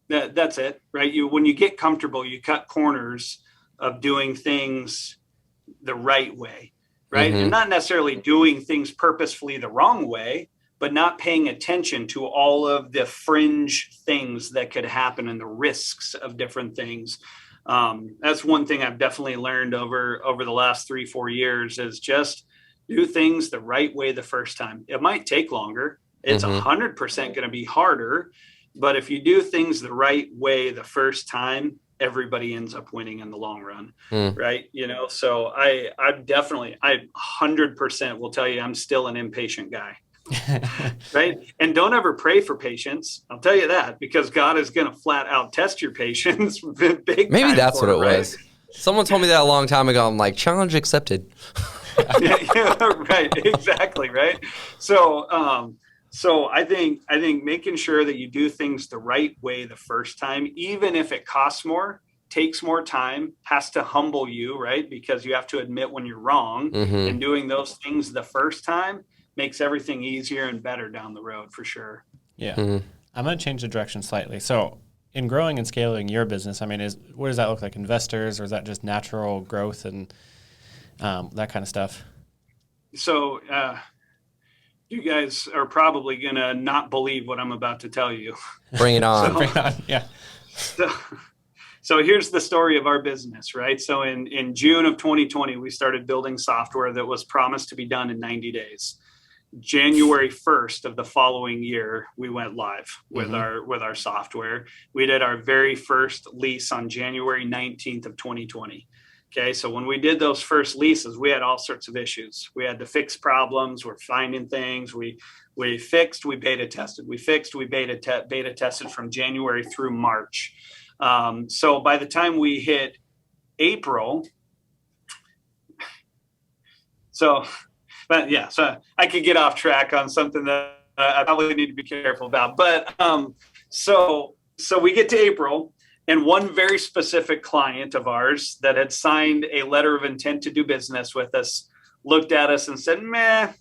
That's it, right? When you get comfortable, you cut corners of doing things the right way, right? And not necessarily doing things purposefully the wrong way, but not paying attention to all of the fringe things that could happen and the risks of different things. That's one thing I've definitely learned over the last 3-4 years is just do things the right way the first time. It might take longer. It's 100% going to be harder. But if you do things the right way the first time, everybody ends up winning in the long run, right? So I 100% will tell you I'm still an impatient guy, right? And don't ever pray for patience. I'll tell you that, because God is going to flat out test your patience. Maybe that's what it was. Someone told me that a long time ago. I'm like, challenge accepted. Right. Exactly. Right. So I think making sure that you do things the right way the first time, even if it costs more, takes more time, has to humble you, right? Because you have to admit when you're wrong, and doing those things the first time makes everything easier and better down the road for sure. Yeah. I'm going to change the direction slightly. So in growing and scaling your business, I mean, what does that look like? Investors, or is that just natural growth and that kind of stuff? So, you guys are probably going to not believe what I'm about to tell you. Bring it on. Bring it on. Yeah. So here's the story of our business, right? So in June of 2020, we started building software that was promised to be done in 90 days. January 1st of the following year, we went live with our software. We did our very first lease on January 19th of 2020. Okay, so when we did those first leases, we had all sorts of issues. We had to fix problems. We're finding things. We fixed, we beta tested. We fixed, we beta tested from January through March. So by the time we hit April, so I could get off track on something that I probably need to be careful about. But so we get to April. And one very specific client of ours that had signed a letter of intent to do business with us looked at us and said, "Meh,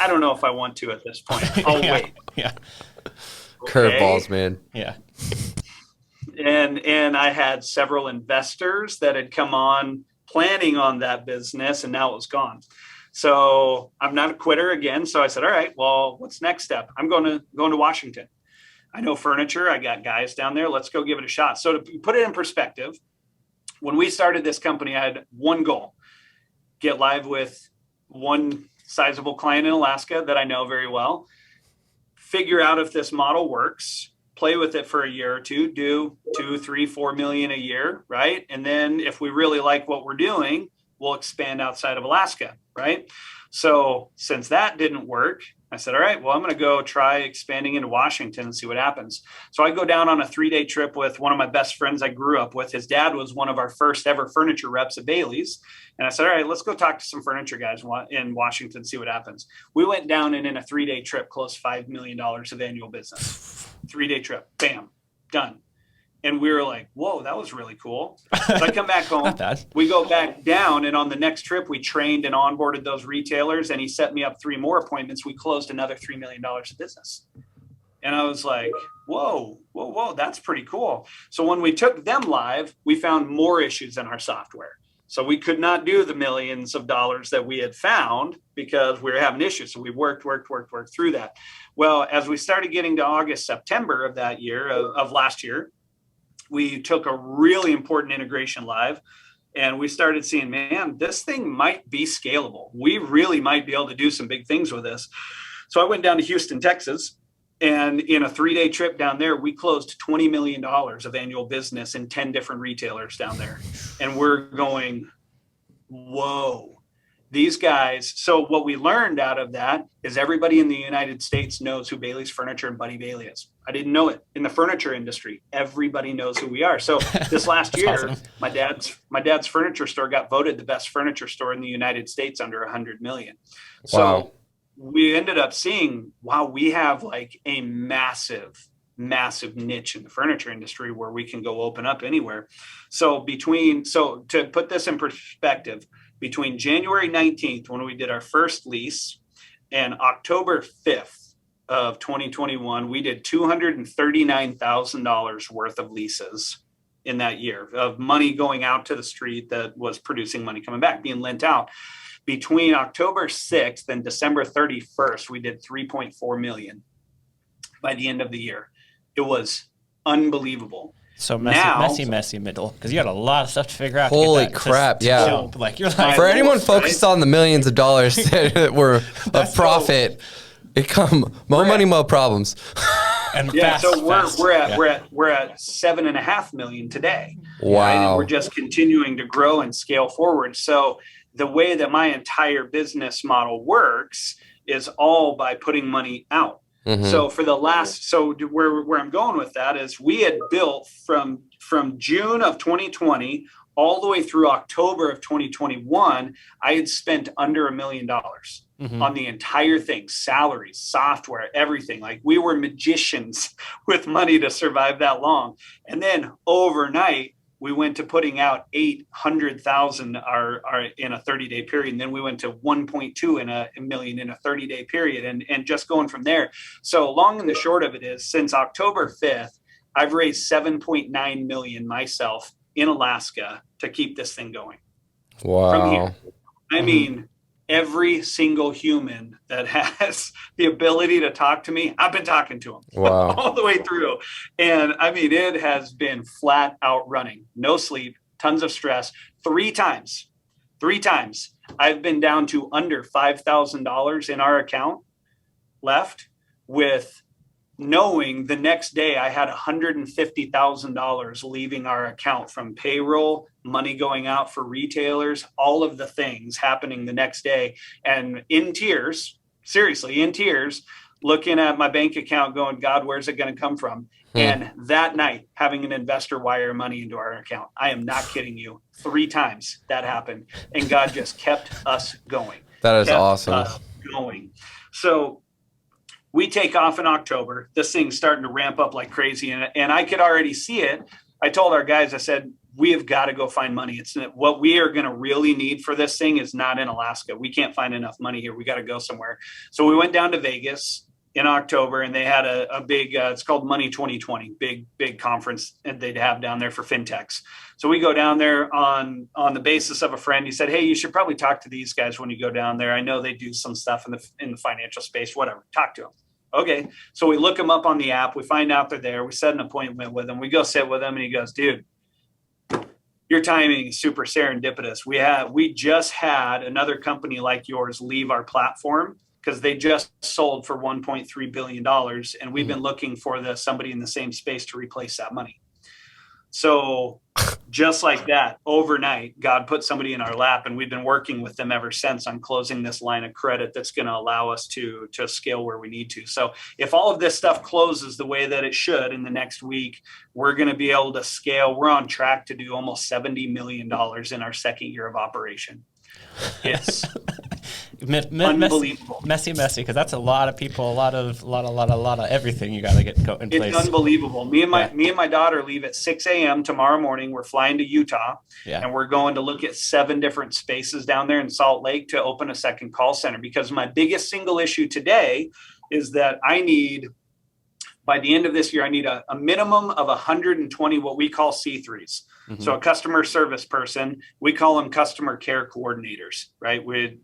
I don't know if I want to at this point. I'll wait." Yeah. Okay. Curveballs, man. Yeah. And I had several investors that had come on planning on that business, and now it was gone. So I'm not a quitter again. So I said, "All right, well, what's next step? I'm going to Washington. I know furniture. I got guys down there. Let's go give it a shot." So to put it in perspective, when we started this company, I had one goal: get live with one sizable client in Alaska that I know very well, figure out if this model works, play with it for a year or two, do 2, 3, 4 million a year, right? And then if we really like what we're doing, we'll expand outside of Alaska, right? So since that didn't work, I said, all right, well, I'm going to go try expanding into Washington and see what happens. So I go down on a 3-day trip with one of my best friends I grew up with. His dad was one of our first ever furniture reps at Bailey's. And I said, all right, let's go talk to some furniture guys in Washington, see what happens. We went down and in a 3-day trip, closed $5 million of annual business. 3-day trip, bam, done. And we were like, whoa, that was really cool. So I come back home, we go back down, and on the next trip, we trained and onboarded those retailers, and he set me up 3 more appointments. We closed another $3 million of business. And I was like, whoa, that's pretty cool. So when we took them live, we found more issues in our software. So we could not do the millions of dollars that we had found because we were having issues. So we worked through that. Well, as we started getting to August, September of that year, of last year, we took a really important integration live, and we started seeing, man, this thing might be scalable. We really might be able to do some big things with this. So I went down to Houston, Texas, and in a 3-day trip down there, we closed $20 million of annual business in 10 different retailers down there. And we're going, whoa, these guys, so what we learned out of that is everybody in the United States knows who Bailey's Furniture and Buddy Bailey is. I didn't know it. In the furniture industry, everybody knows who we are. So this last year, awesome. my dad's furniture store got voted the best furniture store in the United States under 100 million. So Wow. we ended up seeing, wow, we have like a massive niche in the furniture industry where we can go open up anywhere. So to put this in perspective, between January 19th, when we did our first lease, and October 5th of 2021, we did $239,000 worth of leases in that year, of money going out to the street that was producing money coming back, being lent out. Between October 6th and December 31st, we did 3.4 million by the end of the year. It was unbelievable. So Now- messy middle, because you had a lot of stuff to figure out. to Holy get that crap, to yeah. jump. Like you're like, For I anyone know, focused right? on the millions of dollars that were of profit, it come more money, more problems. and Yeah, fast, so fast. we're at Yeah. we're at 7.5 million today. Wow. Right? And we're just continuing to grow and scale forward. So the way that my entire business model works is all by putting money out. Mhm. So for the last, so where I'm going with that is we had built from June of 2020 all the way through October of 2021, I had spent under $1 million on the entire thing, salaries, software, everything. Like we were magicians with money to survive that long. And then overnight, we went to putting out 800,000 in a 30-day period. And then we went to 1.2 in a million in a 30-day period and just going from there. So long and the short of it is since October 5th, I've raised 7.9 million myself in Alaska to keep this thing going from Wow. here. I mean, every single human that has the ability to talk to me, I've been talking to them Wow. all the way through. And I mean, it has been flat out running, no sleep, tons of stress. Three times, I've been down to under $5,000 in our account left, with knowing the next day I had $150,000 leaving our account from payroll, money going out for retailers, all of the things happening the next day. And in tears, seriously, in tears, looking at my bank account going, God, where's it going to come from? And that night, having an investor wire money into our account. I am not kidding you. 3 times that happened. And God just kept us going. That is Kept awesome. us going. So we take off in October. This thing's starting to ramp up like crazy. And I could already see it. I told our guys, I said, we have got to go find money. It's what we are going to really need for this thing is not in Alaska. We can't find enough money here. We got to go somewhere. So we went down to Vegas in October, and they had a big, it's called Money 2020, big conference that they'd have down there for fintechs. So we go down there on the basis of a friend. He said, hey, you should probably talk to these guys when you go down there. I know they do some stuff in the financial space, whatever, talk to them. Okay. So we look them up on the app. We find out they're there. We set an appointment with them. We go sit with them, and he goes, dude, your timing is super serendipitous. We just had another company like yours leave our platform because they just sold for $1.3 billion. And we've been looking for somebody in the same space to replace that money. So just like that, overnight, God put somebody in our lap, and we've been working with them ever since on closing this line of credit that's going to allow us to scale where we need to. So if all of this stuff closes the way that it should in the next week, we're going to be able to scale. We're on track to do almost $70 million in our second year of operation. It's unbelievable. Messy, because that's a lot of people, a lot of everything you got to get in place. It's unbelievable. Me and my daughter leave at 6 a.m. tomorrow morning. We're flying to Utah, and we're going to look at 7 different spaces down there in Salt Lake to open a second call center, because my biggest single issue today is that by the end of this year, I need a minimum of 120 what we call C3s. So a customer service person, we call them customer care coordinators, right? We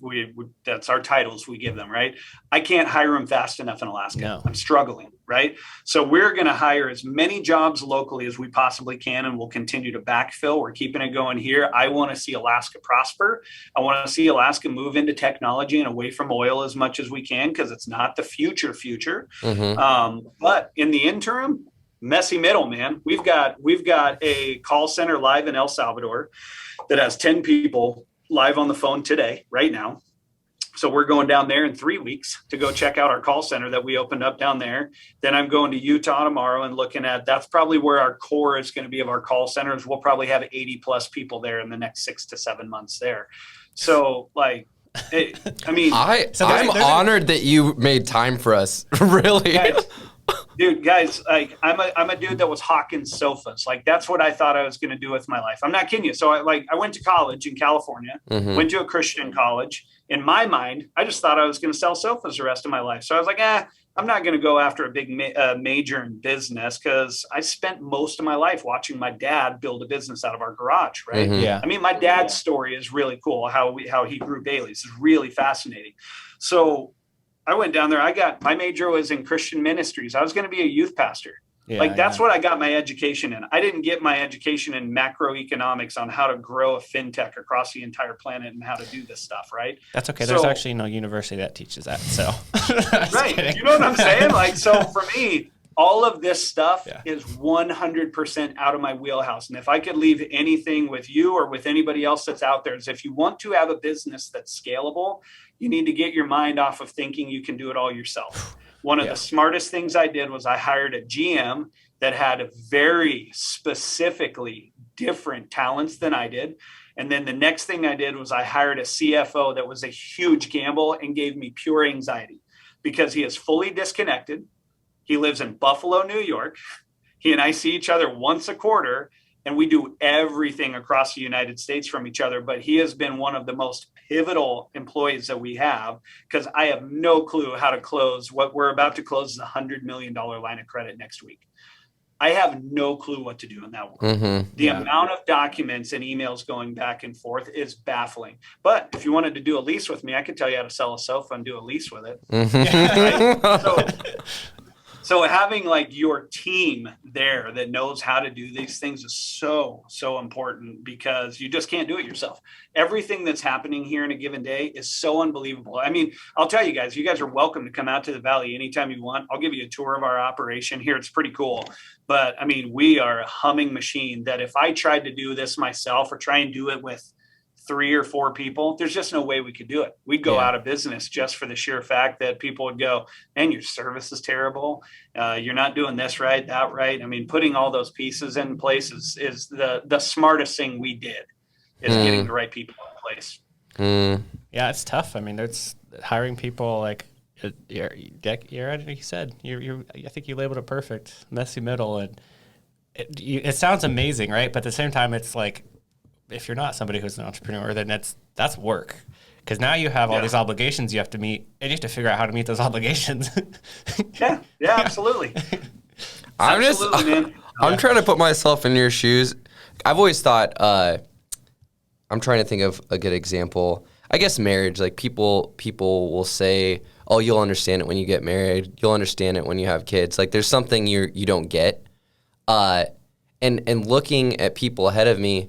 that's our titles we give them, right? I can't hire them fast enough in Alaska. No. I'm struggling, right? So we're going to hire as many jobs locally as we possibly can, and we'll continue to backfill. We're keeping it going here. I want to see Alaska prosper. I want to see Alaska move into technology and away from oil as much as we can, because it's not the future. But in the interim, messy middle, man. We've got a call center live in El Salvador that has 10 people live on the phone today, right now. So we're going down there in 3 weeks to go check out our call center that we opened up down there. Then I'm going to Utah tomorrow and looking at, that's probably where our core is going to be of our call centers. We'll probably have 80 plus people there in the next 6 to 7 months there. So like, I'm honored that you made time for us. Really. Guys, like I'm a dude that was hawking sofas. Like that's what I thought I was going to do with my life. I'm not kidding you. So I went to college in California, went to a Christian college. In my mind, I just thought I was going to sell sofas the rest of my life. So I was like, I'm not going to go after a big major in business, because I spent most of my life watching my dad build a business out of our garage. Right. Yeah. I mean, my dad's story is really cool. How he grew Bailey's is really fascinating. So I went down there. My major was in Christian ministries. I was going to be a youth pastor. Yeah, that's what I got my education in. I didn't get my education in macroeconomics on how to grow a fintech across the entire planet and how to do this stuff, right? That's okay. There's actually no university that teaches that. So, right. Kidding. You know what I'm saying? Like, so for me, all of this stuff is 100% out of my wheelhouse. And if I could leave anything with you or with anybody else that's out there, is if you want to have a business that's scalable, you need to get your mind off of thinking you can do it all yourself. One of the smartest things I did was I hired a GM that had very specifically different talents than I did. And then the next thing I did was I hired a CFO that was a huge gamble and gave me pure anxiety, because he is fully disconnected. He lives in Buffalo, New York. He and I see each other once a quarter, and we do everything across the United States from each other. But he has been one of the most pivotal employees that we have, because I have no clue how to close. What we're about to close is a $100 million line of credit next week. I have no clue what to do in that world. The amount of documents and emails going back and forth is baffling. But if you wanted to do a lease with me, I could tell you how to sell a sofa and do a lease with it. Right? So having like your team there that knows how to do these things is so important, because you just can't do it yourself. Everything that's happening here in a given day is so unbelievable. I mean, I'll tell you guys, you guys are welcome to come out to the Valley anytime you want. I'll give you a tour of our operation here. It's pretty cool. But I mean, we are a humming machine that if I tried to do this myself or try and do it with 3 or 4 people, there's just no way we could do it. We'd go out of business just for the sheer fact that people would go, man, your service is terrible. You're not doing this right, that right. I mean, putting all those pieces in place is the smartest thing we did, is getting the right people in place. Yeah, it's tough. I mean, there's hiring people like you're you said, I think you labeled it perfect, messy middle. And it sounds amazing, right? But at the same time, it's like, if you're not somebody who's an entrepreneur, then that's work, because now you have all these obligations you have to meet, and you have to figure out how to meet those obligations. Absolutely. I'm trying to put myself in your shoes. I've always thought, I'm trying to think of a good example. I guess marriage, like people will say, oh, you'll understand it when you get married. You'll understand it when you have kids. Like there's something you don't get. And looking at people ahead of me,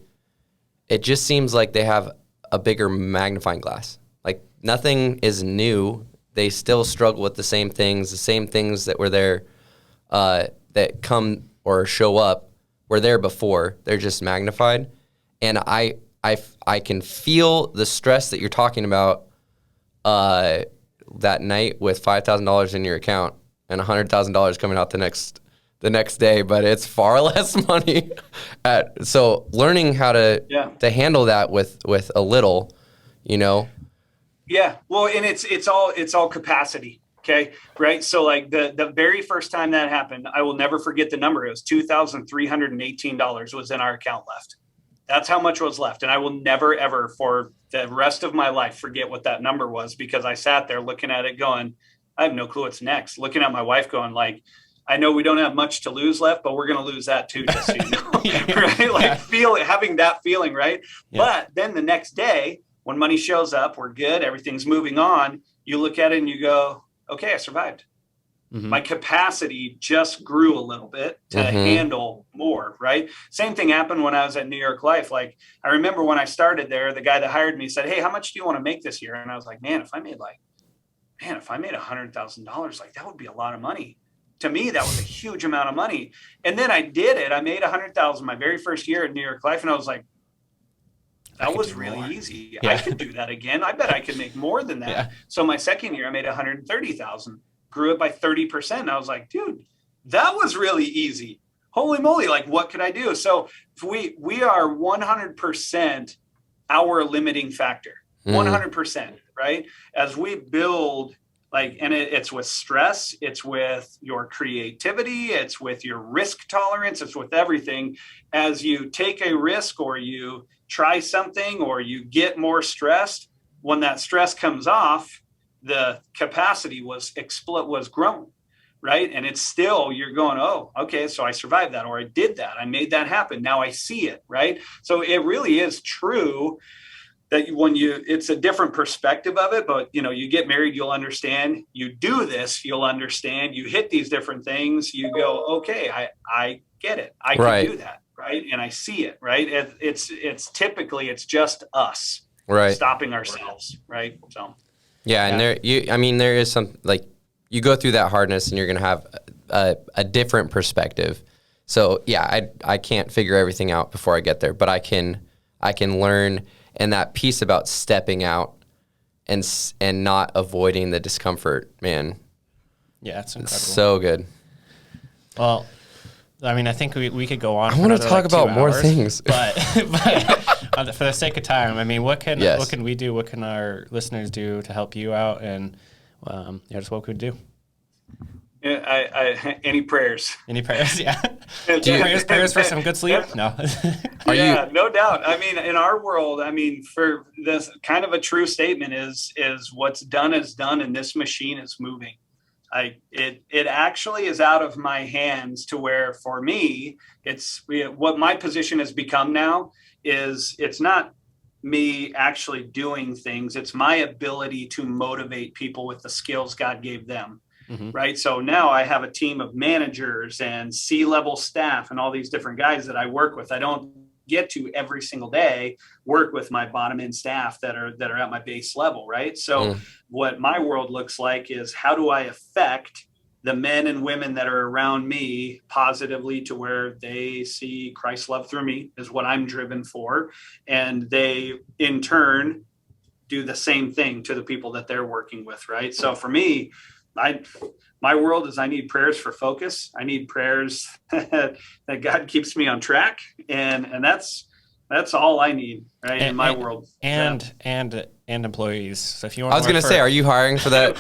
it just seems like they have a bigger magnifying glass. Like nothing is new. They still struggle with the same things that were there, that come or show up were there before. They're just magnified. And I can feel the stress that you're talking about that night with $5,000 in your account and $100,000 coming out the next day, but it's far less money. So learning how to handle that with a little, you know. Yeah, well, and it's all capacity. Okay, right. So like the very first time that happened, I will never forget the number. It was $2,318 was in our account left. That's how much was left, and I will never ever for the rest of my life forget what that number was, because I sat there looking at it, going, I have no clue what's next. Looking at my wife, going like, I know we don't have much to lose left, but we're going to lose that too, just so you know. Right? Like having that feeling, right? Yeah. But then the next day, when money shows up, we're good, everything's moving on. You look at it and you go, okay, I survived. My capacity just grew a little bit to handle more, right? Same thing happened when I was at New York Life. Like I remember when I started there, the guy that hired me said, hey, how much do you want to make this year? And I was like, if I made $100,000, like that would be a lot of money. To me, that was a huge amount of money. And then I did it. I made $100,000 my very first year at New York Life. And I was like, that was really easy. Yeah. I could do that again. I bet I could make more than that. Yeah. So my second year, I made 130,000, grew it by 30%. I was like, dude, that was really easy. Holy moly. Like, what could I do? So we are 100% our limiting factor, 100%, right? As we build, like, and it's with stress, it's with your creativity, it's with your risk tolerance, it's with everything. As you take a risk or you try something or you get more stressed, when that stress comes off, the capacity was grown, right? And it's still, you're going, oh, okay, so I survived that, or I did that, I made that happen. Now I see it, right? So it really is true that when it's a different perspective of it, but you get married, you'll understand. You do this, you'll understand. You hit these different things, you go, okay, I get it. I can do that, right? And I see it, right? It's typically, it's just us, right, stopping ourselves, right? So, yeah, and there is some, like, you go through that hardness, and you're gonna have a different perspective. So yeah, I can't figure everything out before I get there, but I can learn. And that piece about stepping out and not avoiding the discomfort, man. Yeah, it's incredible. So good. Well, I mean, I think we could go on. I want to talk about more things, but for the sake of time, I mean, what can we do? What can our listeners do to help you out? And just what could we do? Any prayers? Any prayers? Yeah. prayers for some good sleep? No. No doubt. I mean, in our world, I mean, for this kind of a true statement is what's done is done, and this machine is moving. It actually is out of my hands, to where for me, it's what my position has become now is it's not me actually doing things. It's my ability to motivate people with the skills God gave them. Mm-hmm. Right. So now I have a team of managers and C-level staff and all these different guys that I work with. I don't get to every single day work with my bottom end staff that are at my base level. Right. So what my world looks like is, how do I affect the men and women that are around me positively, to where they see Christ's love through me is what I'm driven for. And they in turn do the same thing to the people that they're working with. Right. So for me, my world is, I need prayers for focus. I need prayers that God keeps me on track. And that's all I need, right? In my world. And employees. So if you want, I was going to say, are you hiring for that?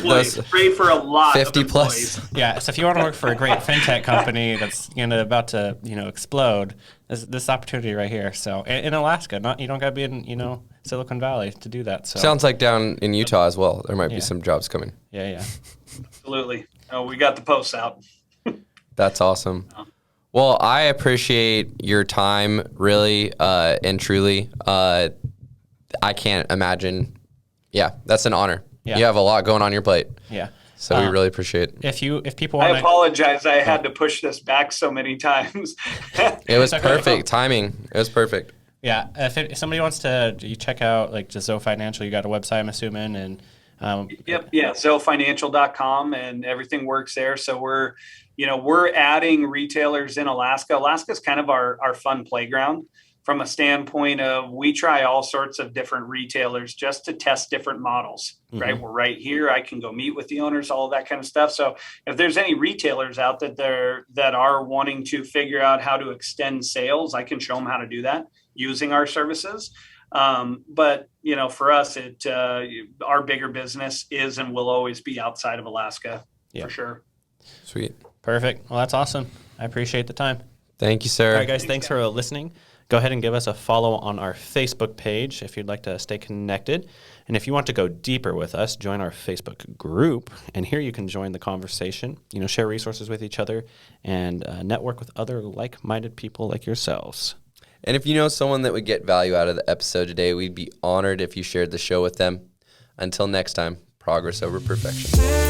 Pray for a lot 50 of plus. Yeah. So if you want to work for a great fintech company that's about to explode, this opportunity right here. So in Alaska, you don't got to be in Silicon Valley to do that. So sounds like down in Utah as well. There might be some jobs coming. Yeah. Absolutely. Oh, we got the posts out. That's awesome. Well, I appreciate your time, really, and truly. I can't imagine. Yeah, that's an honor. Yeah. You have a lot going on your plate. Yeah. So we really appreciate it. If people want, I apologize. I had to push this back so many times. It was perfect timing. It was perfect. Yeah. If somebody wants to, you check out like just Zoe Financial. You got a website, I'm assuming, and Yep. Yeah. ZoeFinancial.com, and everything works there. So we're adding retailers in Alaska. Alaska's kind of our fun playground, from a standpoint of, we try all sorts of different retailers just to test different models, right? We're right here. I can go meet with the owners, all of that kind of stuff. So if there's any retailers out that are wanting to figure out how to extend sales, I can show them how to do that using our services. But for us, our bigger business is and will always be outside of Alaska, for sure. Sweet. Perfect. Well, that's awesome. I appreciate the time. Thank you, sir. All right, guys, thanks for listening. Go ahead and give us a follow on our Facebook page if you'd like to stay connected. And if you want to go deeper with us, join our Facebook group. And here you can join the conversation, share resources with each other, and network with other like-minded people like yourselves. And if you know someone that would get value out of the episode today, we'd be honored if you shared the show with them. Until next time, progress over perfection.